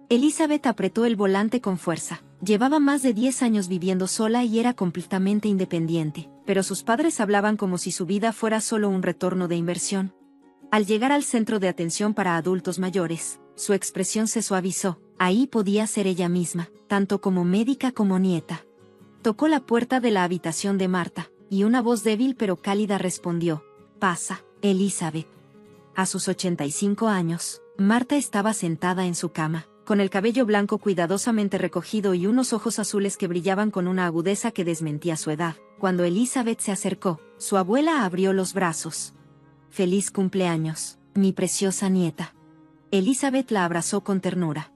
Elizabeth apretó el volante con fuerza. Llevaba más de 10 años viviendo sola y era completamente independiente, pero sus padres hablaban como si su vida fuera solo un retorno de inversión. Al llegar al Centro de Atención para Adultos Mayores, su expresión se suavizó. Ahí podía ser ella misma, tanto como médica como nieta. Tocó la puerta de la habitación de Marta, y una voz débil pero cálida respondió, «Pasa, Elizabeth». A sus 85 años, Marta estaba sentada en su cama, con el cabello blanco cuidadosamente recogido y unos ojos azules que brillaban con una agudeza que desmentía su edad. Cuando Elizabeth se acercó, su abuela abrió los brazos. «Feliz cumpleaños, mi preciosa nieta». Elizabeth la abrazó con ternura.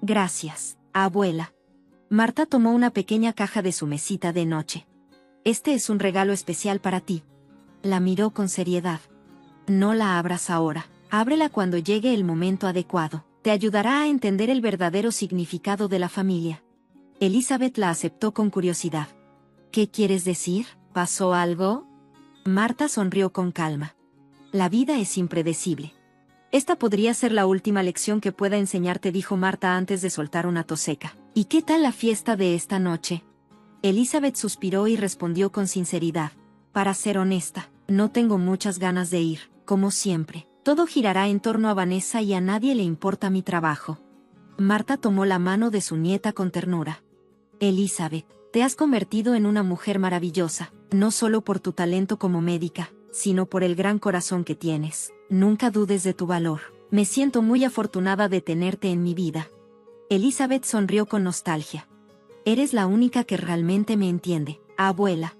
«Gracias, abuela». Marta tomó una pequeña caja de su mesita de noche. «Este es un regalo especial para ti». La miró con seriedad. «No la abras ahora, ábrela cuando llegue el momento adecuado. Te ayudará a entender el verdadero significado de la familia». Elizabeth la aceptó con curiosidad. «¿Qué quieres decir? ¿Pasó algo?» Marta sonrió con calma. «La vida es impredecible. Esta podría ser la última lección que pueda enseñarte», dijo Marta antes de soltar una tos seca. «¿Y qué tal la fiesta de esta noche?» Elizabeth suspiró y respondió con sinceridad. «Para ser honesta, no tengo muchas ganas de ir, como siempre. Todo girará en torno a Vanessa y a nadie le importa mi trabajo». Marta tomó la mano de su nieta con ternura. «Elizabeth, te has convertido en una mujer maravillosa, no solo por tu talento como médica, sino por el gran corazón que tienes. Nunca dudes de tu valor. Me siento muy afortunada de tenerte en mi vida». Elizabeth sonrió con nostalgia. «Eres la única que realmente me entiende, abuela».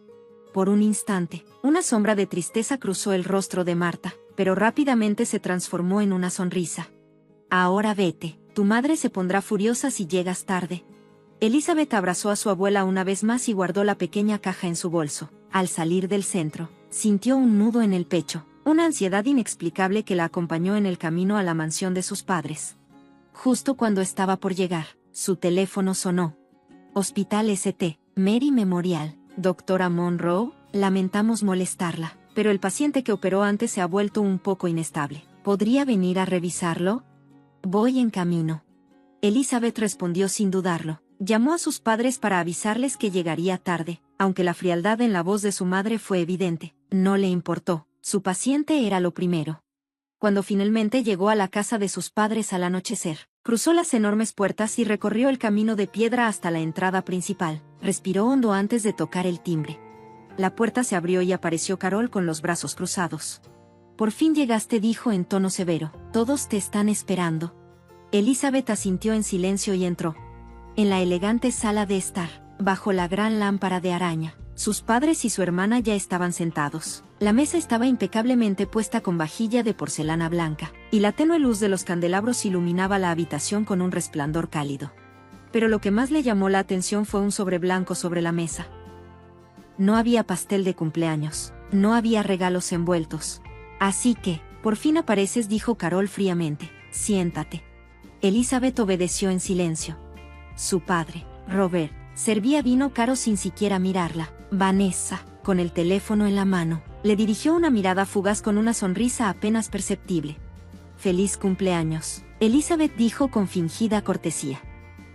Por un instante, una sombra de tristeza cruzó el rostro de Marta, pero rápidamente se transformó en una sonrisa. «Ahora vete, tu madre se pondrá furiosa si llegas tarde». Elizabeth abrazó a su abuela una vez más y guardó la pequeña caja en su bolso. Al salir del centro, sintió un nudo en el pecho, una ansiedad inexplicable que la acompañó en el camino a la mansión de sus padres. Justo cuando estaba por llegar, su teléfono sonó. «Hospital St. Mary Memorial, doctora Monroe, lamentamos molestarla, pero el paciente que operó antes se ha vuelto un poco inestable. ¿Podría venir a revisarlo?» «Voy en camino». Elizabeth respondió sin dudarlo. Llamó a sus padres para avisarles que llegaría tarde, aunque la frialdad en la voz de su madre fue evidente. No le importó, su paciente era lo primero. Cuando finalmente llegó a la casa de sus padres al anochecer, Cruzó las enormes puertas y recorrió el camino de piedra hasta la entrada principal. Respiró hondo antes de tocar el timbre. La puerta se abrió y apareció Carol con los brazos cruzados. «Por fin llegaste», dijo en tono severo. «Todos te están esperando». Elizabeth asintió en silencio y entró. En la elegante sala de estar, bajo la gran lámpara de araña, sus padres y su hermana ya estaban sentados. La mesa estaba impecablemente puesta con vajilla de porcelana blanca, y la tenue luz de los candelabros iluminaba la habitación con un resplandor cálido. Pero lo que más le llamó la atención fue un sobre blanco sobre la mesa. No había pastel de cumpleaños, no había regalos envueltos. «Así que, por fin apareces», dijo Carol fríamente. «Siéntate». Elizabeth obedeció en silencio. Su padre, Robert, servía vino caro sin siquiera mirarla. Vanessa, con el teléfono en la mano, le dirigió una mirada fugaz con una sonrisa apenas perceptible. «Feliz cumpleaños», Elizabeth dijo con fingida cortesía.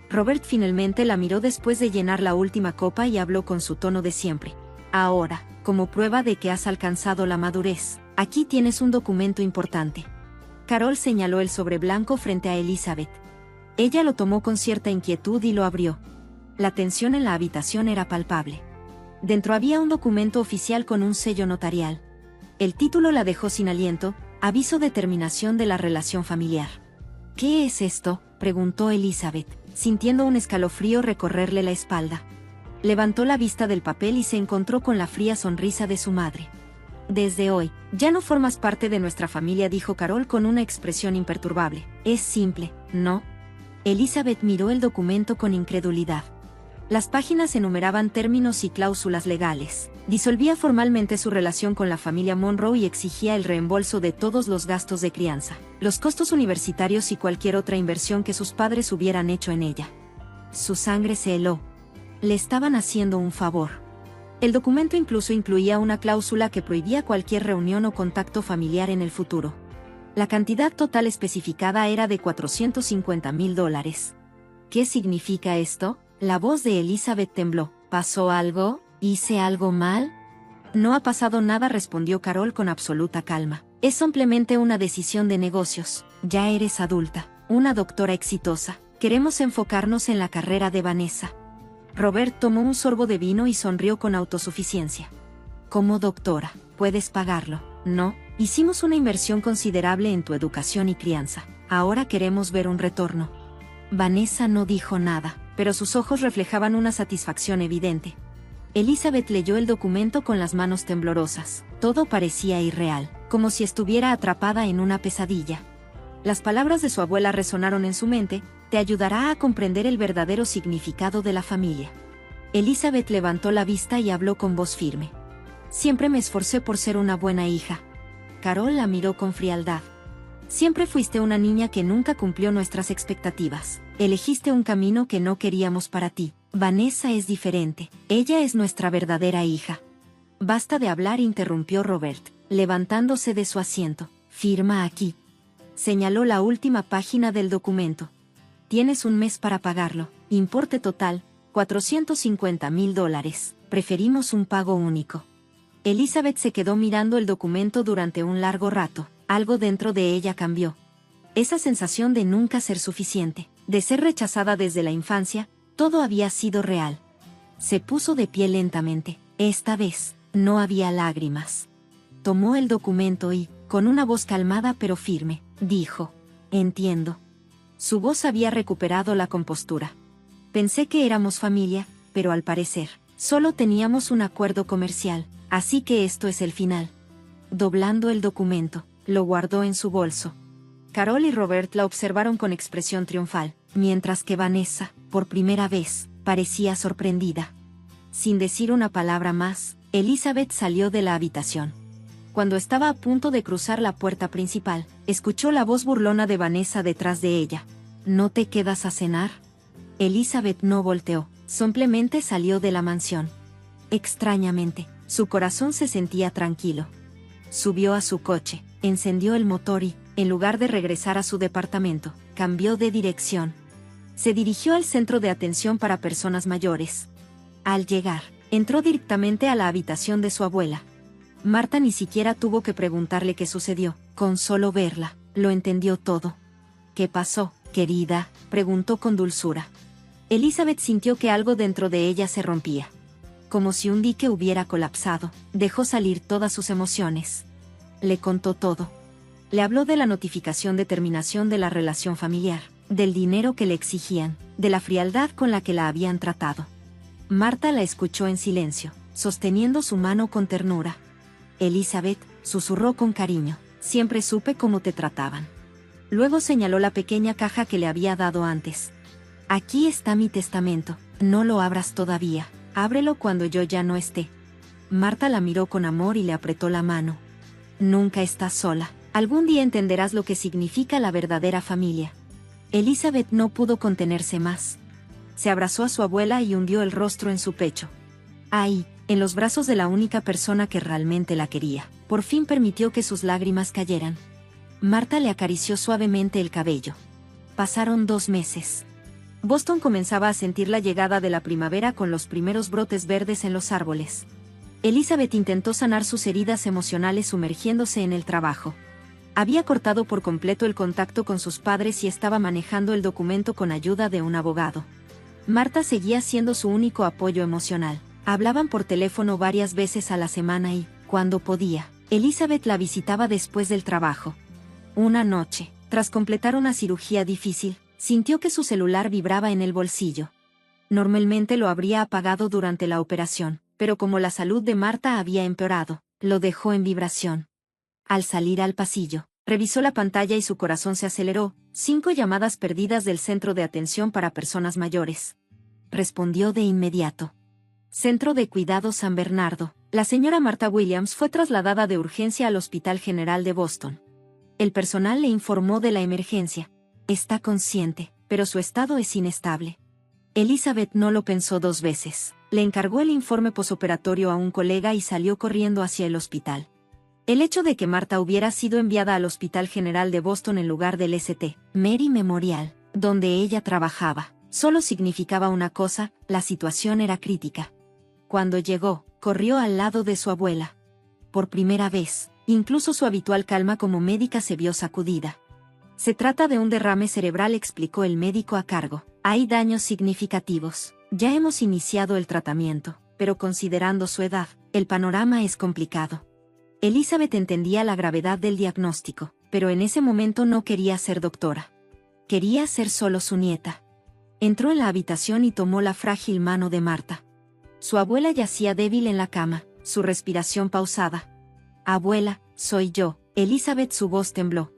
Robert finalmente la miró después de llenar la última copa y habló con su tono de siempre. «Ahora, como prueba de que has alcanzado la madurez, aquí tienes un documento importante». Carol señaló el sobre blanco frente a Elizabeth. Ella lo tomó con cierta inquietud y lo abrió. La tensión en la habitación era palpable. Dentro había un documento oficial con un sello notarial. El título la dejó sin aliento: «Aviso de terminación de la relación familiar». «¿Qué es esto?», preguntó Elizabeth, sintiendo un escalofrío recorrerle la espalda. Levantó la vista del papel y se encontró con la fría sonrisa de su madre. «Desde hoy, ya no formas parte de nuestra familia», dijo Carol con una expresión imperturbable. «Es simple, ¿no?». Elizabeth miró el documento con incredulidad. Las páginas enumeraban términos y cláusulas legales. Disolvía formalmente su relación con la familia Monroe y exigía el reembolso de todos los gastos de crianza, los costos universitarios y cualquier otra inversión que sus padres hubieran hecho en ella. Su sangre se heló. Le estaban haciendo un favor. El documento incluso incluía una cláusula que prohibía cualquier reunión o contacto familiar en el futuro. La cantidad total especificada era de $450,000. «¿Qué significa esto?». La voz de Elizabeth tembló. «¿Pasó algo? ¿Hice algo mal?». «No ha pasado nada», respondió Carol con absoluta calma. «Es simplemente una decisión de negocios. Ya eres adulta, una doctora exitosa. Queremos enfocarnos en la carrera de Vanessa». Robert tomó un sorbo de vino y sonrió con autosuficiencia. «Como doctora, puedes pagarlo, ¿no? Hicimos una inversión considerable en tu educación y crianza. Ahora queremos ver un retorno». Vanessa no dijo nada, pero sus ojos reflejaban una satisfacción evidente. Elizabeth leyó el documento con las manos temblorosas. Todo parecía irreal, como si estuviera atrapada en una pesadilla. Las palabras de su abuela resonaron en su mente: «Te ayudará a comprender el verdadero significado de la familia». Elizabeth levantó la vista y habló con voz firme. «Siempre me esforcé por ser una buena hija». Carol la miró con frialdad. «Siempre fuiste una niña que nunca cumplió nuestras expectativas. Elegiste un camino que no queríamos para ti. Vanessa es diferente. Ella es nuestra verdadera hija». «Basta de hablar», interrumpió Robert, levantándose de su asiento. «Firma aquí». Señaló la última página del documento. «Tienes un mes para pagarlo. Importe total, $450,000. Preferimos un pago único». Elizabeth se quedó mirando el documento durante un largo rato. Algo dentro de ella cambió. Esa sensación de nunca ser suficiente, de ser rechazada desde la infancia, todo había sido real. Se puso de pie lentamente. Esta vez, no había lágrimas. Tomó el documento y, con una voz calmada pero firme, dijo: «Entiendo». Su voz había recuperado la compostura. «Pensé que éramos familia, pero al parecer, solo teníamos un acuerdo comercial, así que esto es el final». Doblando el documento, lo guardó en su bolso. Carol y Robert la observaron con expresión triunfal, mientras que Vanessa, por primera vez, parecía sorprendida. Sin decir una palabra más, Elizabeth salió de la habitación. Cuando estaba a punto de cruzar la puerta principal, escuchó la voz burlona de Vanessa detrás de ella. «¿No te quedas a cenar?». Elizabeth no volteó, simplemente salió de la mansión. Extrañamente, su corazón se sentía tranquilo. Subió a su coche, encendió el motor y, en lugar de regresar a su departamento, cambió de dirección. Se dirigió al centro de atención para personas mayores. Al llegar, entró directamente a la habitación de su abuela. Marta ni siquiera tuvo que preguntarle qué sucedió. Con solo verla, lo entendió todo. «¿Qué pasó?», Querida, preguntó con dulzura. Elizabeth sintió que algo dentro de ella se rompía. Como si un dique hubiera colapsado, dejó salir todas sus emociones. Le contó todo. Le habló de la notificación de terminación de la relación familiar, del dinero que le exigían, de la frialdad con la que la habían tratado. Marta la escuchó en silencio, sosteniendo su mano con ternura. Elizabeth, susurró con cariño, siempre supe cómo te trataban. Luego señaló la pequeña caja que le había dado antes. Aquí está mi testamento, no lo abras todavía, ábrelo cuando yo ya no esté. Marta la miró con amor y le apretó la mano. Nunca estás sola, algún día entenderás lo que significa la verdadera familia. Elizabeth no pudo contenerse más. Se abrazó a su abuela y hundió el rostro en su pecho. Ahí, en los brazos de la única persona que realmente la quería, por fin permitió que sus lágrimas cayeran. Marta le acarició suavemente el cabello. Pasaron 2 meses. Boston comenzaba a sentir la llegada de la primavera con los primeros brotes verdes en los árboles. Elizabeth intentó sanar sus heridas emocionales sumergiéndose en el trabajo. Había cortado por completo el contacto con sus padres y estaba manejando el documento con ayuda de un abogado. Marta seguía siendo su único apoyo emocional. Hablaban por teléfono varias veces a la semana y, cuando podía, Elizabeth la visitaba después del trabajo. Una noche, tras completar una cirugía difícil, sintió que su celular vibraba en el bolsillo. Normalmente lo habría apagado durante la operación, pero como la salud de Marta había empeorado, lo dejó en vibración. Al salir al pasillo, revisó la pantalla y su corazón se aceleró. 5 llamadas perdidas del Centro de Atención para Personas Mayores. Respondió de inmediato. Centro de Cuidado San Bernardo. La señora Marta Williams fue trasladada de urgencia al Hospital General de Boston. El personal le informó de la emergencia. Está consciente, pero su estado es inestable. Elizabeth no lo pensó 2 veces. Le encargó el informe posoperatorio a un colega y salió corriendo hacia el hospital. El hecho de que Marta hubiera sido enviada al Hospital General de Boston en lugar del St. Mary Memorial, donde ella trabajaba, solo significaba una cosa: la situación era crítica. Cuando llegó, corrió al lado de su abuela. Por primera vez, incluso su habitual calma como médica se vio sacudida. Se trata de un derrame cerebral, explicó el médico a cargo. Hay daños significativos. Ya hemos iniciado el tratamiento, pero considerando su edad, el panorama es complicado. Elizabeth entendía la gravedad del diagnóstico, pero en ese momento no quería ser doctora. Quería ser solo su nieta. Entró en la habitación y tomó la frágil mano de Marta. Su abuela yacía débil en la cama, su respiración pausada. Abuela, soy yo. Elizabeth, su voz tembló.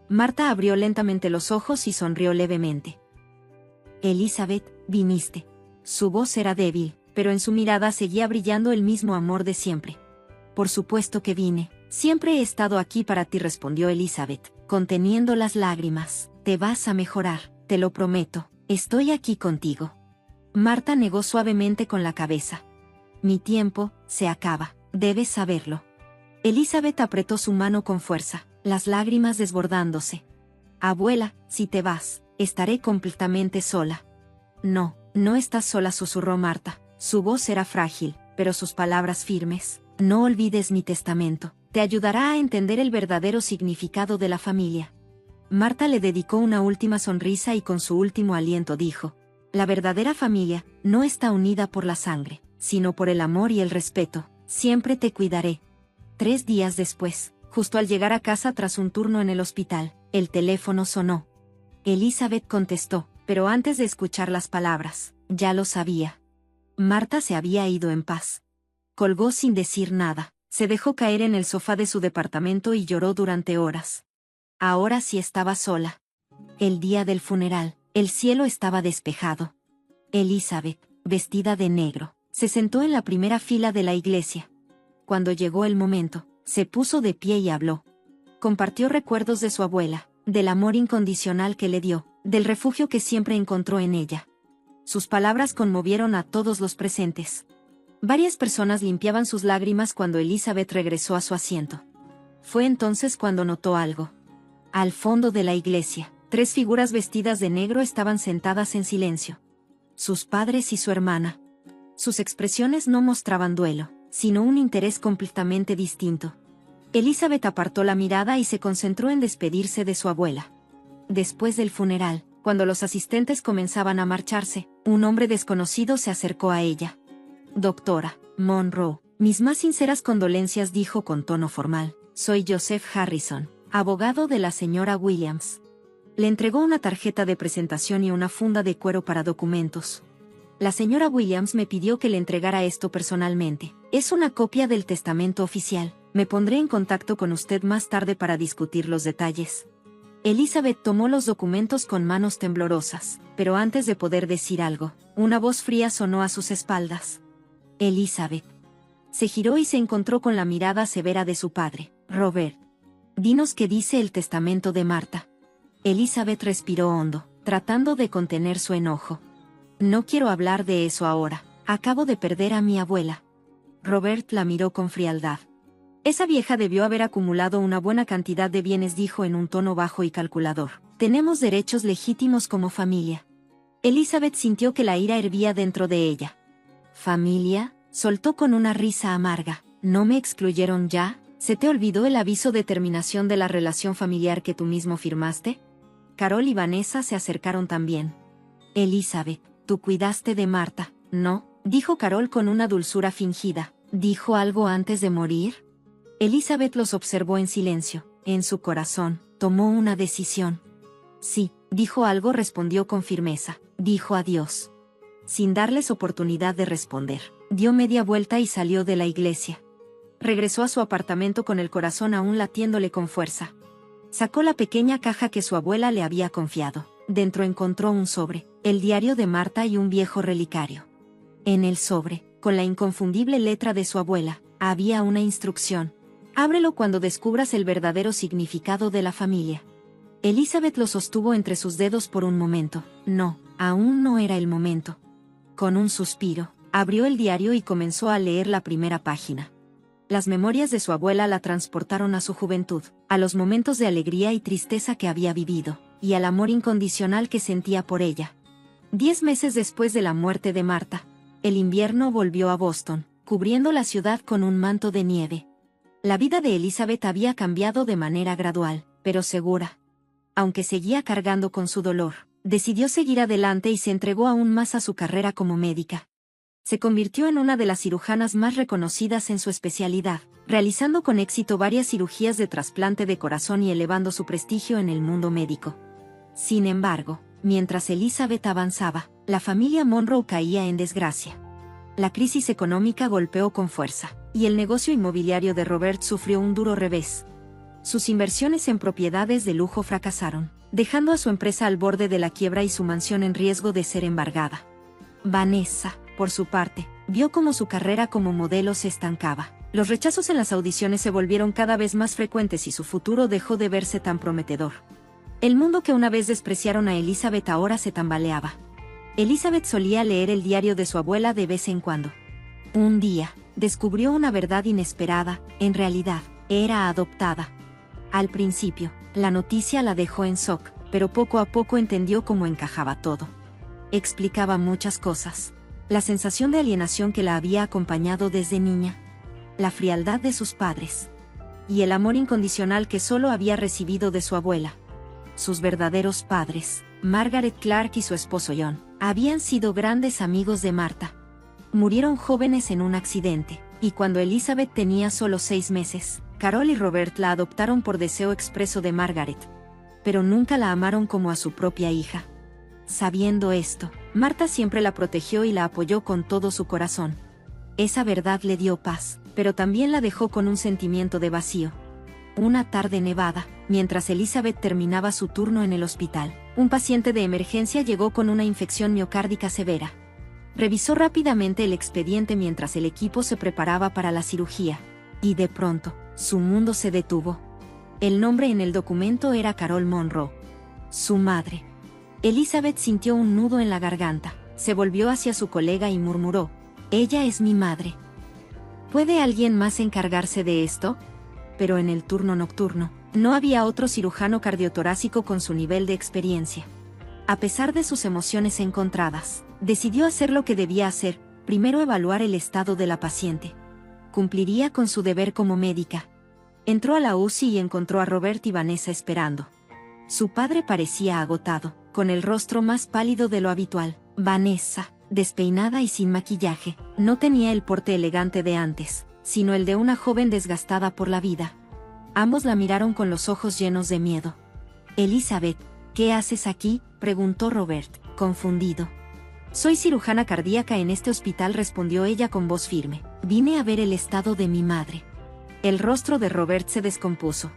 Marta abrió lentamente los ojos y sonrió levemente. Elizabeth, viniste. Su voz era débil, pero en su mirada seguía brillando el mismo amor de siempre. Por supuesto que vine. Siempre he estado aquí para ti, respondió Elizabeth, conteniendo las lágrimas. Te vas a mejorar, te lo prometo. Estoy aquí contigo. Marta negó suavemente con la cabeza. Mi tiempo se acaba, debes saberlo. Elizabeth apretó su mano con fuerza, las lágrimas desbordándose. Abuela, si te vas, estaré completamente sola. No, no estás sola, susurró Marta. Su voz era frágil, pero sus palabras firmes. No olvides mi testamento. Te ayudará a entender el verdadero significado de la familia. Marta le dedicó una última sonrisa y con su último aliento dijo: la verdadera familia no está unida por la sangre, sino por el amor y el respeto. Siempre te cuidaré. 3 días después, justo al llegar a casa tras un turno en el hospital, el teléfono sonó. Elizabeth contestó, pero antes de escuchar las palabras, ya lo sabía. Marta se había ido en paz. Colgó sin decir nada, se dejó caer en el sofá de su departamento y lloró durante horas. Ahora sí estaba sola. El día del funeral, el cielo estaba despejado. Elizabeth, vestida de negro, se sentó en la primera fila de la iglesia. Cuando llegó el momento, se puso de pie y habló. Compartió recuerdos de su abuela, del amor incondicional que le dio, del refugio que siempre encontró en ella. Sus palabras conmovieron a todos los presentes. Varias personas limpiaban sus lágrimas cuando Elizabeth regresó a su asiento. Fue entonces cuando notó algo. Al fondo de la iglesia, 3 figuras vestidas de negro estaban sentadas en silencio. Sus padres y su hermana. Sus expresiones no mostraban duelo, sino un interés completamente distinto. Elizabeth apartó la mirada y se concentró en despedirse de su abuela. Después del funeral, Cuando los asistentes comenzaban a marcharse, un hombre desconocido se acercó a ella. Doctora Monroe, mis más sinceras condolencias, dijo con tono formal. Soy Joseph Harrison, abogado de la señora Williams. Le entregó una tarjeta de presentación y una funda de cuero para documentos. La señora Williams me pidió que le entregara esto personalmente. Es una copia del testamento oficial. Me pondré en contacto con usted más tarde para discutir los detalles. Elizabeth tomó los documentos con manos temblorosas, pero antes de poder decir algo, una voz fría sonó a sus espaldas. Elizabeth. Se giró y se encontró con la mirada severa de su padre. Robert. Dinos qué dice el testamento de Marta. Elizabeth respiró hondo, tratando de contener su enojo. No quiero hablar de eso ahora. Acabo de perder a mi abuela. Robert la miró con frialdad. Esa vieja debió haber acumulado una buena cantidad de bienes, dijo en un tono bajo y calculador. Tenemos derechos legítimos como familia. Elizabeth sintió que la ira hervía dentro de ella. ¿Familia? Soltó con una risa amarga. ¿No me excluyeron ya? ¿Se te olvidó el aviso de terminación de la relación familiar que tú mismo firmaste? Carol y Vanessa se acercaron también. Elizabeth, tú cuidaste de Marta, ¿no? Dijo Carol con una dulzura fingida. ¿Dijo algo antes de morir? Elizabeth los observó en silencio. En su corazón, tomó una decisión. Sí, dijo algo, respondió con firmeza. Dijo adiós. Sin darles oportunidad de responder, dio media vuelta y salió de la iglesia. Regresó a su apartamento con el corazón aún latiéndole con fuerza. Sacó la pequeña caja que su abuela le había confiado. Dentro encontró un sobre, el diario de Marta y un viejo relicario. En el sobre, con la inconfundible letra de su abuela, había una instrucción. Ábrelo cuando descubras el verdadero significado de la familia. Elizabeth lo sostuvo entre sus dedos por un momento. No, aún no era el momento. Con un suspiro, abrió el diario y comenzó a leer la primera página. Las memorias de su abuela la transportaron a su juventud, a los momentos de alegría y tristeza que había vivido, y al amor incondicional que sentía por ella. 10 meses después de la muerte de Marta, el invierno volvió a Boston, cubriendo la ciudad con un manto de nieve. La vida de Elizabeth había cambiado de manera gradual, pero segura. Aunque seguía cargando con su dolor, decidió seguir adelante y se entregó aún más a su carrera como médica. Se convirtió en una de las cirujanas más reconocidas en su especialidad, realizando con éxito varias cirugías de trasplante de corazón y elevando su prestigio en el mundo médico. Sin embargo, mientras Elizabeth avanzaba, la familia Monroe caía en desgracia. La crisis económica golpeó con fuerza, y el negocio inmobiliario de Robert sufrió un duro revés. Sus inversiones en propiedades de lujo fracasaron, dejando a su empresa al borde de la quiebra y su mansión en riesgo de ser embargada. Vanessa, por su parte, vio cómo su carrera como modelo se estancaba. Los rechazos en las audiciones se volvieron cada vez más frecuentes y su futuro dejó de verse tan prometedor. El mundo que una vez despreciaron a Elizabeth ahora se tambaleaba. Elizabeth solía leer el diario de su abuela de vez en cuando. Un día, descubrió una verdad inesperada. En realidad, era adoptada. Al principio, la noticia la dejó en shock, pero poco a poco entendió cómo encajaba todo. Explicaba muchas cosas. La sensación de alienación que la había acompañado desde niña. La frialdad de sus padres. Y el amor incondicional que solo había recibido de su abuela. Sus verdaderos padres, Margaret Clark y su esposo John, habían sido grandes amigos de Marta. Murieron jóvenes en un accidente, y cuando Elizabeth tenía solo 6 meses, Carol y Robert la adoptaron por deseo expreso de Margaret. Pero nunca la amaron como a su propia hija. Sabiendo esto, Marta siempre la protegió y la apoyó con todo su corazón. Esa verdad le dio paz, pero también la dejó con un sentimiento de vacío. Una tarde nevada, mientras Elizabeth terminaba su turno en el hospital, un paciente de emergencia llegó con una infección miocárdica severa. Revisó rápidamente el expediente mientras el equipo se preparaba para la cirugía. Y de pronto, su mundo se detuvo. El nombre en el documento era Carol Monroe. Su madre. Elizabeth sintió un nudo en la garganta, se volvió hacia su colega y murmuró: «Ella es mi madre. ¿Puede alguien más encargarse de esto?». Pero en el turno nocturno, no había otro cirujano cardiotorácico con su nivel de experiencia. A pesar de sus emociones encontradas, decidió hacer lo que debía hacer: primero evaluar el estado de la paciente. Cumpliría con su deber como médica. Entró a la UCI y encontró a Robert y Vanessa esperando. Su padre parecía agotado, con el rostro más pálido de lo habitual. Vanessa, despeinada y sin maquillaje, no tenía el porte elegante de antes, sino el de una joven desgastada por la vida. Ambos la miraron con los ojos llenos de miedo. «Elizabeth, ¿qué haces aquí?», preguntó Robert, confundido. «Soy cirujana cardíaca en este hospital», respondió ella con voz firme. «Vine a ver el estado de mi madre». El rostro de Robert se descompuso.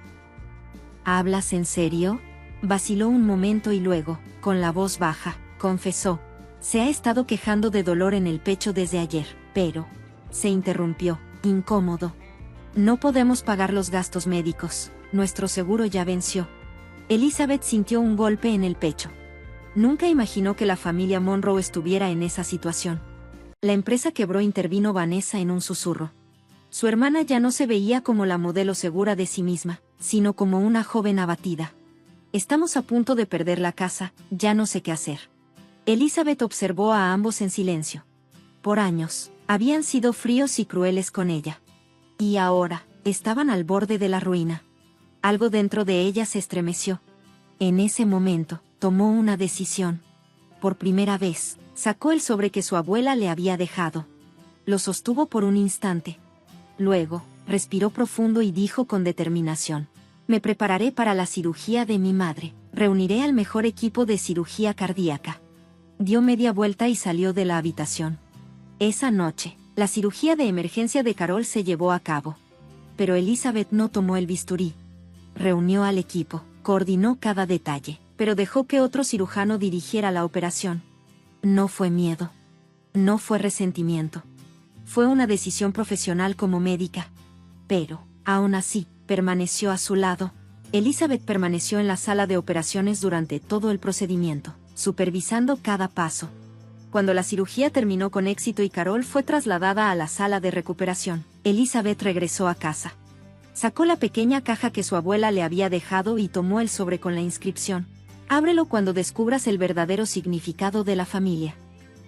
«¿Hablas en serio?», vaciló un momento y luego, con la voz baja, confesó. «Se ha estado quejando de dolor en el pecho desde ayer, pero…», se interrumpió, incómodo. «No podemos pagar los gastos médicos, nuestro seguro ya venció». Elizabeth sintió un golpe en el pecho. Nunca imaginó que la familia Monroe estuviera en esa situación. La empresa quebró, intervino Vanessa en un susurro. Su hermana ya no se veía como la modelo segura de sí misma, sino como una joven abatida. «Estamos a punto de perder la casa, ya no sé qué hacer». Elizabeth observó a ambos en silencio. Por años, habían sido fríos y crueles con ella. Y ahora, estaban al borde de la ruina. Algo dentro de ella se estremeció. En ese momento, tomó una decisión. Por primera vez, sacó el sobre que su abuela le había dejado. Lo sostuvo por un instante. Luego, respiró profundo y dijo con determinación: «Me prepararé para la cirugía de mi madre. Reuniré al mejor equipo de cirugía cardíaca». Dio media vuelta y salió de la habitación. Esa noche, la cirugía de emergencia de Carol se llevó a cabo. Pero Elizabeth no tomó el bisturí. Reunió al equipo, coordinó cada detalle, pero dejó que otro cirujano dirigiera la operación. No fue miedo. No fue resentimiento. Fue una decisión profesional como médica. Pero, aún así, permaneció a su lado. Elizabeth permaneció en la sala de operaciones durante todo el procedimiento, supervisando cada paso. Cuando la cirugía terminó con éxito y Carol fue trasladada a la sala de recuperación, Elizabeth regresó a casa. Sacó la pequeña caja que su abuela le había dejado y tomó el sobre con la inscripción: «Ábrelo cuando descubras el verdadero significado de la familia».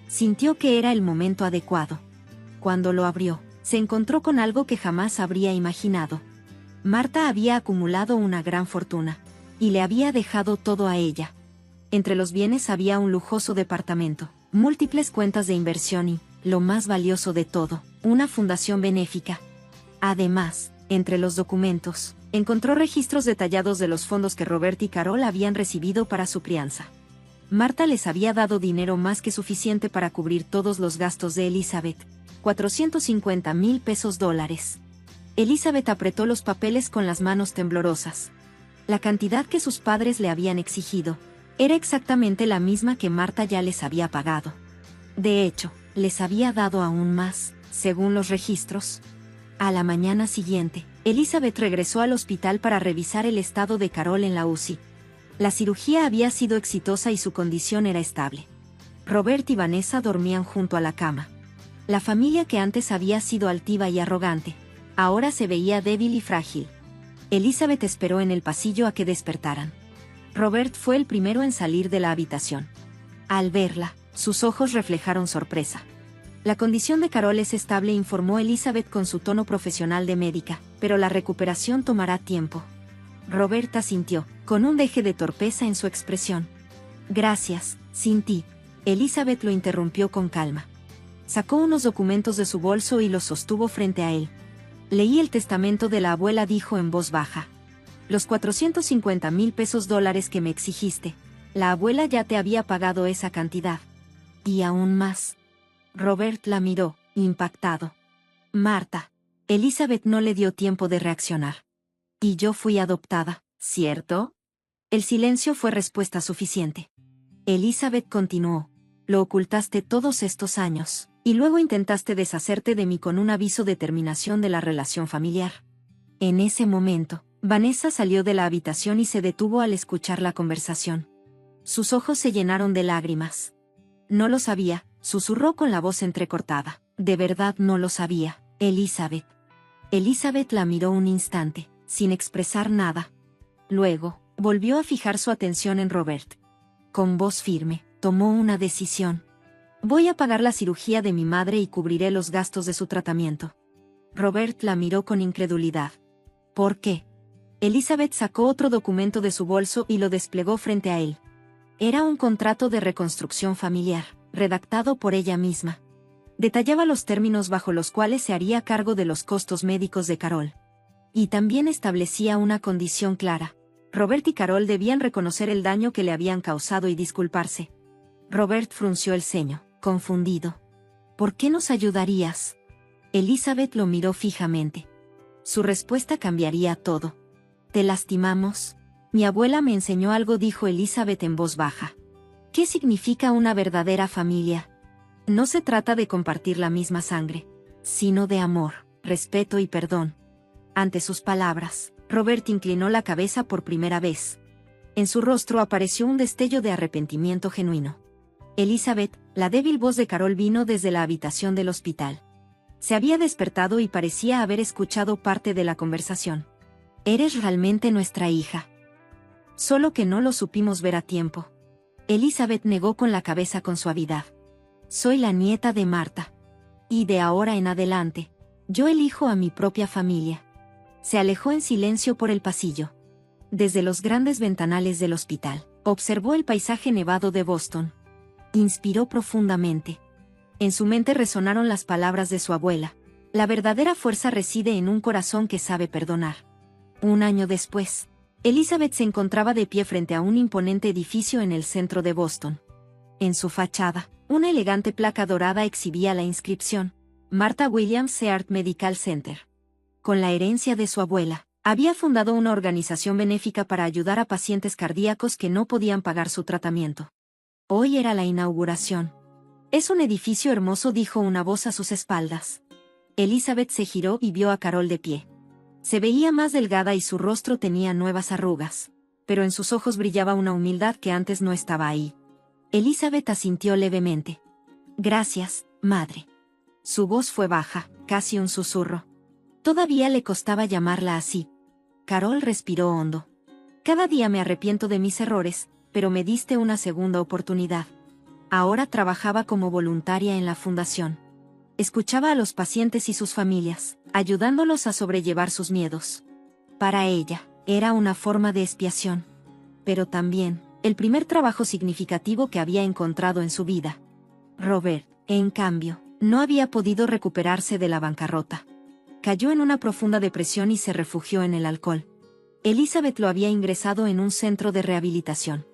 Sintió que era el momento adecuado. Cuando lo abrió, se encontró con algo que jamás habría imaginado. Marta había acumulado una gran fortuna, y le había dejado todo a ella. Entre los bienes había un lujoso departamento, múltiples cuentas de inversión y, lo más valioso de todo, una fundación benéfica. Además, entre los documentos, encontró registros detallados de los fondos que Robert y Carol habían recibido para su crianza. Marta les había dado dinero más que suficiente para cubrir todos los gastos de Elizabeth, $450,000. Elizabeth apretó los papeles con las manos temblorosas. La cantidad que sus padres le habían exigido era exactamente la misma que Marta ya les había pagado. De hecho, les había dado aún más, según los registros. A la mañana siguiente, Elizabeth regresó al hospital para revisar el estado de Carol en la UCI. La cirugía había sido exitosa y su condición era estable. Robert y Vanessa dormían junto a la cama. La familia que antes había sido altiva y arrogante, ahora se veía débil y frágil. Elizabeth esperó en el pasillo a que despertaran. Robert fue el primero en salir de la habitación. Al verla, sus ojos reflejaron sorpresa. «La condición de Carol es estable», informó Elizabeth con su tono profesional de médica, «pero la recuperación tomará tiempo». Robert asintió, con un deje de torpeza en su expresión. «Gracias, Cindy». Elizabeth lo interrumpió con calma. Sacó unos documentos de su bolso y los sostuvo frente a él. «Leí el testamento de la abuela», dijo en voz baja. «Los $450,000 que me exigiste. La abuela ya te había pagado esa cantidad. Y aún más». Robert la miró, impactado. «Marta». Elizabeth no le dio tiempo de reaccionar. «Y yo fui adoptada, ¿cierto?». El silencio fue respuesta suficiente. Elizabeth continuó: «Lo ocultaste todos estos años, y luego intentaste deshacerte de mí con un aviso de terminación de la relación familiar». En ese momento, Vanessa salió de la habitación y se detuvo al escuchar la conversación. Sus ojos se llenaron de lágrimas. «No lo sabía», susurró con la voz entrecortada. «De verdad no lo sabía, Elizabeth». Elizabeth la miró un instante, sin expresar nada. Luego, volvió a fijar su atención en Robert. Con voz firme, tomó una decisión. «Voy a pagar la cirugía de mi madre y cubriré los gastos de su tratamiento». Robert la miró con incredulidad. «¿Por qué?». Elizabeth sacó otro documento de su bolso y lo desplegó frente a él. Era un contrato de reconstrucción familiar, redactado por ella misma. Detallaba los términos bajo los cuales se haría cargo de los costos médicos de Carol. Y también establecía una condición clara. Robert y Carol debían reconocer el daño que le habían causado y disculparse. Robert frunció el ceño, confundido. ¿Por qué nos ayudarías? Elizabeth lo miró fijamente. Su respuesta cambiaría todo. ¿Te lastimamos? Mi abuela me enseñó algo, dijo Elizabeth en voz baja. ¿Qué significa una verdadera familia? No se trata de compartir la misma sangre, sino de amor, respeto y perdón. Ante sus palabras, Robert inclinó la cabeza por primera vez. En su rostro apareció un destello de arrepentimiento genuino. Elizabeth, la débil voz de Carol vino desde la habitación del hospital. Se había despertado y parecía haber escuchado parte de la conversación. Eres realmente nuestra hija. Solo que no lo supimos ver a tiempo. Elizabeth negó con la cabeza con suavidad. Soy la nieta de Marta. Y de ahora en adelante, yo elijo a mi propia familia. Se alejó en silencio por el pasillo. Desde los grandes ventanales del hospital, observó el paisaje nevado de Boston. Inspiró profundamente. En su mente resonaron las palabras de su abuela. La verdadera fuerza reside en un corazón que sabe perdonar. Un año después, Elizabeth se encontraba de pie frente a un imponente edificio en el centro de Boston. En su fachada, una elegante placa dorada exhibía la inscripción: Martha Williams Heart Medical Center. Con la herencia de su abuela, había fundado una organización benéfica para ayudar a pacientes cardíacos que no podían pagar su tratamiento. Hoy era la inauguración. Es un edificio hermoso, dijo una voz a sus espaldas. Elizabeth se giró y vio a Carol de pie. Se veía más delgada y su rostro tenía nuevas arrugas, pero en sus ojos brillaba una humildad que antes no estaba ahí. Elizabeth asintió levemente. Gracias, madre. Su voz fue baja, casi un susurro. Todavía le costaba llamarla así. Carol respiró hondo. Cada día me arrepiento de mis errores, pero me diste una segunda oportunidad. Ahora trabajaba como voluntaria en la fundación. Escuchaba a los pacientes y sus familias, ayudándolos a sobrellevar sus miedos. Para ella, era una forma de expiación. Pero también, el primer trabajo significativo que había encontrado en su vida. Robert, en cambio, no había podido recuperarse de la bancarrota. Cayó en una profunda depresión y se refugió en el alcohol. Elizabeth lo había ingresado en un centro de rehabilitación.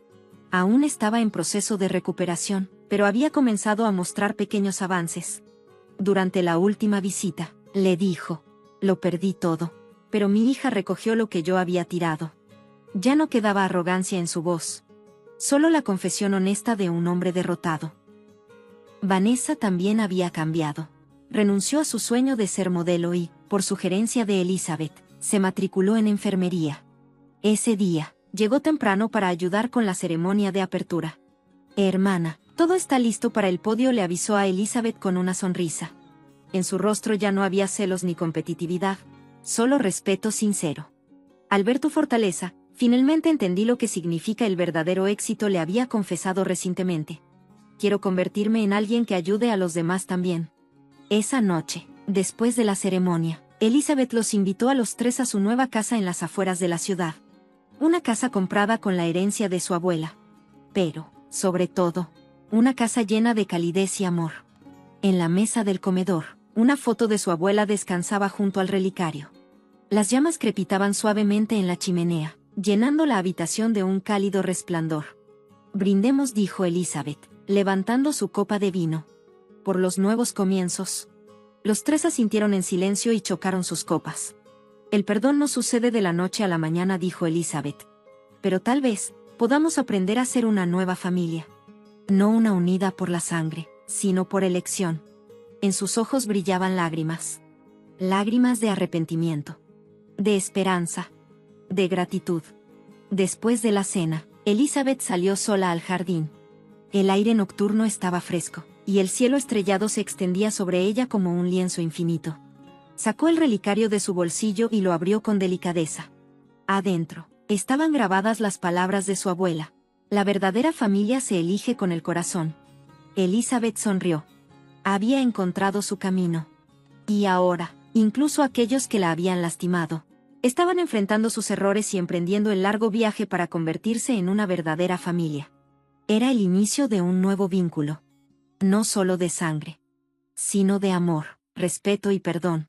Aún estaba en proceso de recuperación, pero había comenzado a mostrar pequeños avances. Durante la última visita, le dijo: lo perdí todo, pero mi hija recogió lo que yo había tirado. Ya no quedaba arrogancia en su voz. Solo la confesión honesta de un hombre derrotado. Vanessa también había cambiado. Renunció a su sueño de ser modelo y, por sugerencia de Elizabeth, se matriculó en enfermería. Ese día, llegó temprano para ayudar con la ceremonia de apertura. Hermana, todo está listo para el podio, le avisó a Elizabeth con una sonrisa. En su rostro ya no había celos ni competitividad, solo respeto sincero. Al ver tu fortaleza, finalmente entendí lo que significa el verdadero éxito, le había confesado recientemente. Quiero convertirme en alguien que ayude a los demás también. Esa noche, después de la ceremonia, Elizabeth los invitó a los tres a su nueva casa en las afueras de la ciudad. Una casa comprada con la herencia de su abuela. Pero, sobre todo, una casa llena de calidez y amor. En la mesa del comedor, una foto de su abuela descansaba junto al relicario. Las llamas crepitaban suavemente en la chimenea, llenando la habitación de un cálido resplandor. Brindemos, dijo Elizabeth, levantando su copa de vino. Por los nuevos comienzos. Los tres asintieron en silencio y chocaron sus copas. El perdón no sucede de la noche a la mañana, dijo Elizabeth. Pero tal vez, podamos aprender a ser una nueva familia. No una unida por la sangre, sino por elección. En sus ojos brillaban lágrimas. Lágrimas de arrepentimiento. De esperanza. De gratitud. Después de la cena, Elizabeth salió sola al jardín. El aire nocturno estaba fresco, y el cielo estrellado se extendía sobre ella como un lienzo infinito. Sacó el relicario de su bolsillo y lo abrió con delicadeza. Adentro, estaban grabadas las palabras de su abuela. La verdadera familia se elige con el corazón. Elizabeth sonrió. Había encontrado su camino. Y ahora, incluso aquellos que la habían lastimado, estaban enfrentando sus errores y emprendiendo el largo viaje para convertirse en una verdadera familia. Era el inicio de un nuevo vínculo. No solo de sangre, sino de amor, respeto y perdón.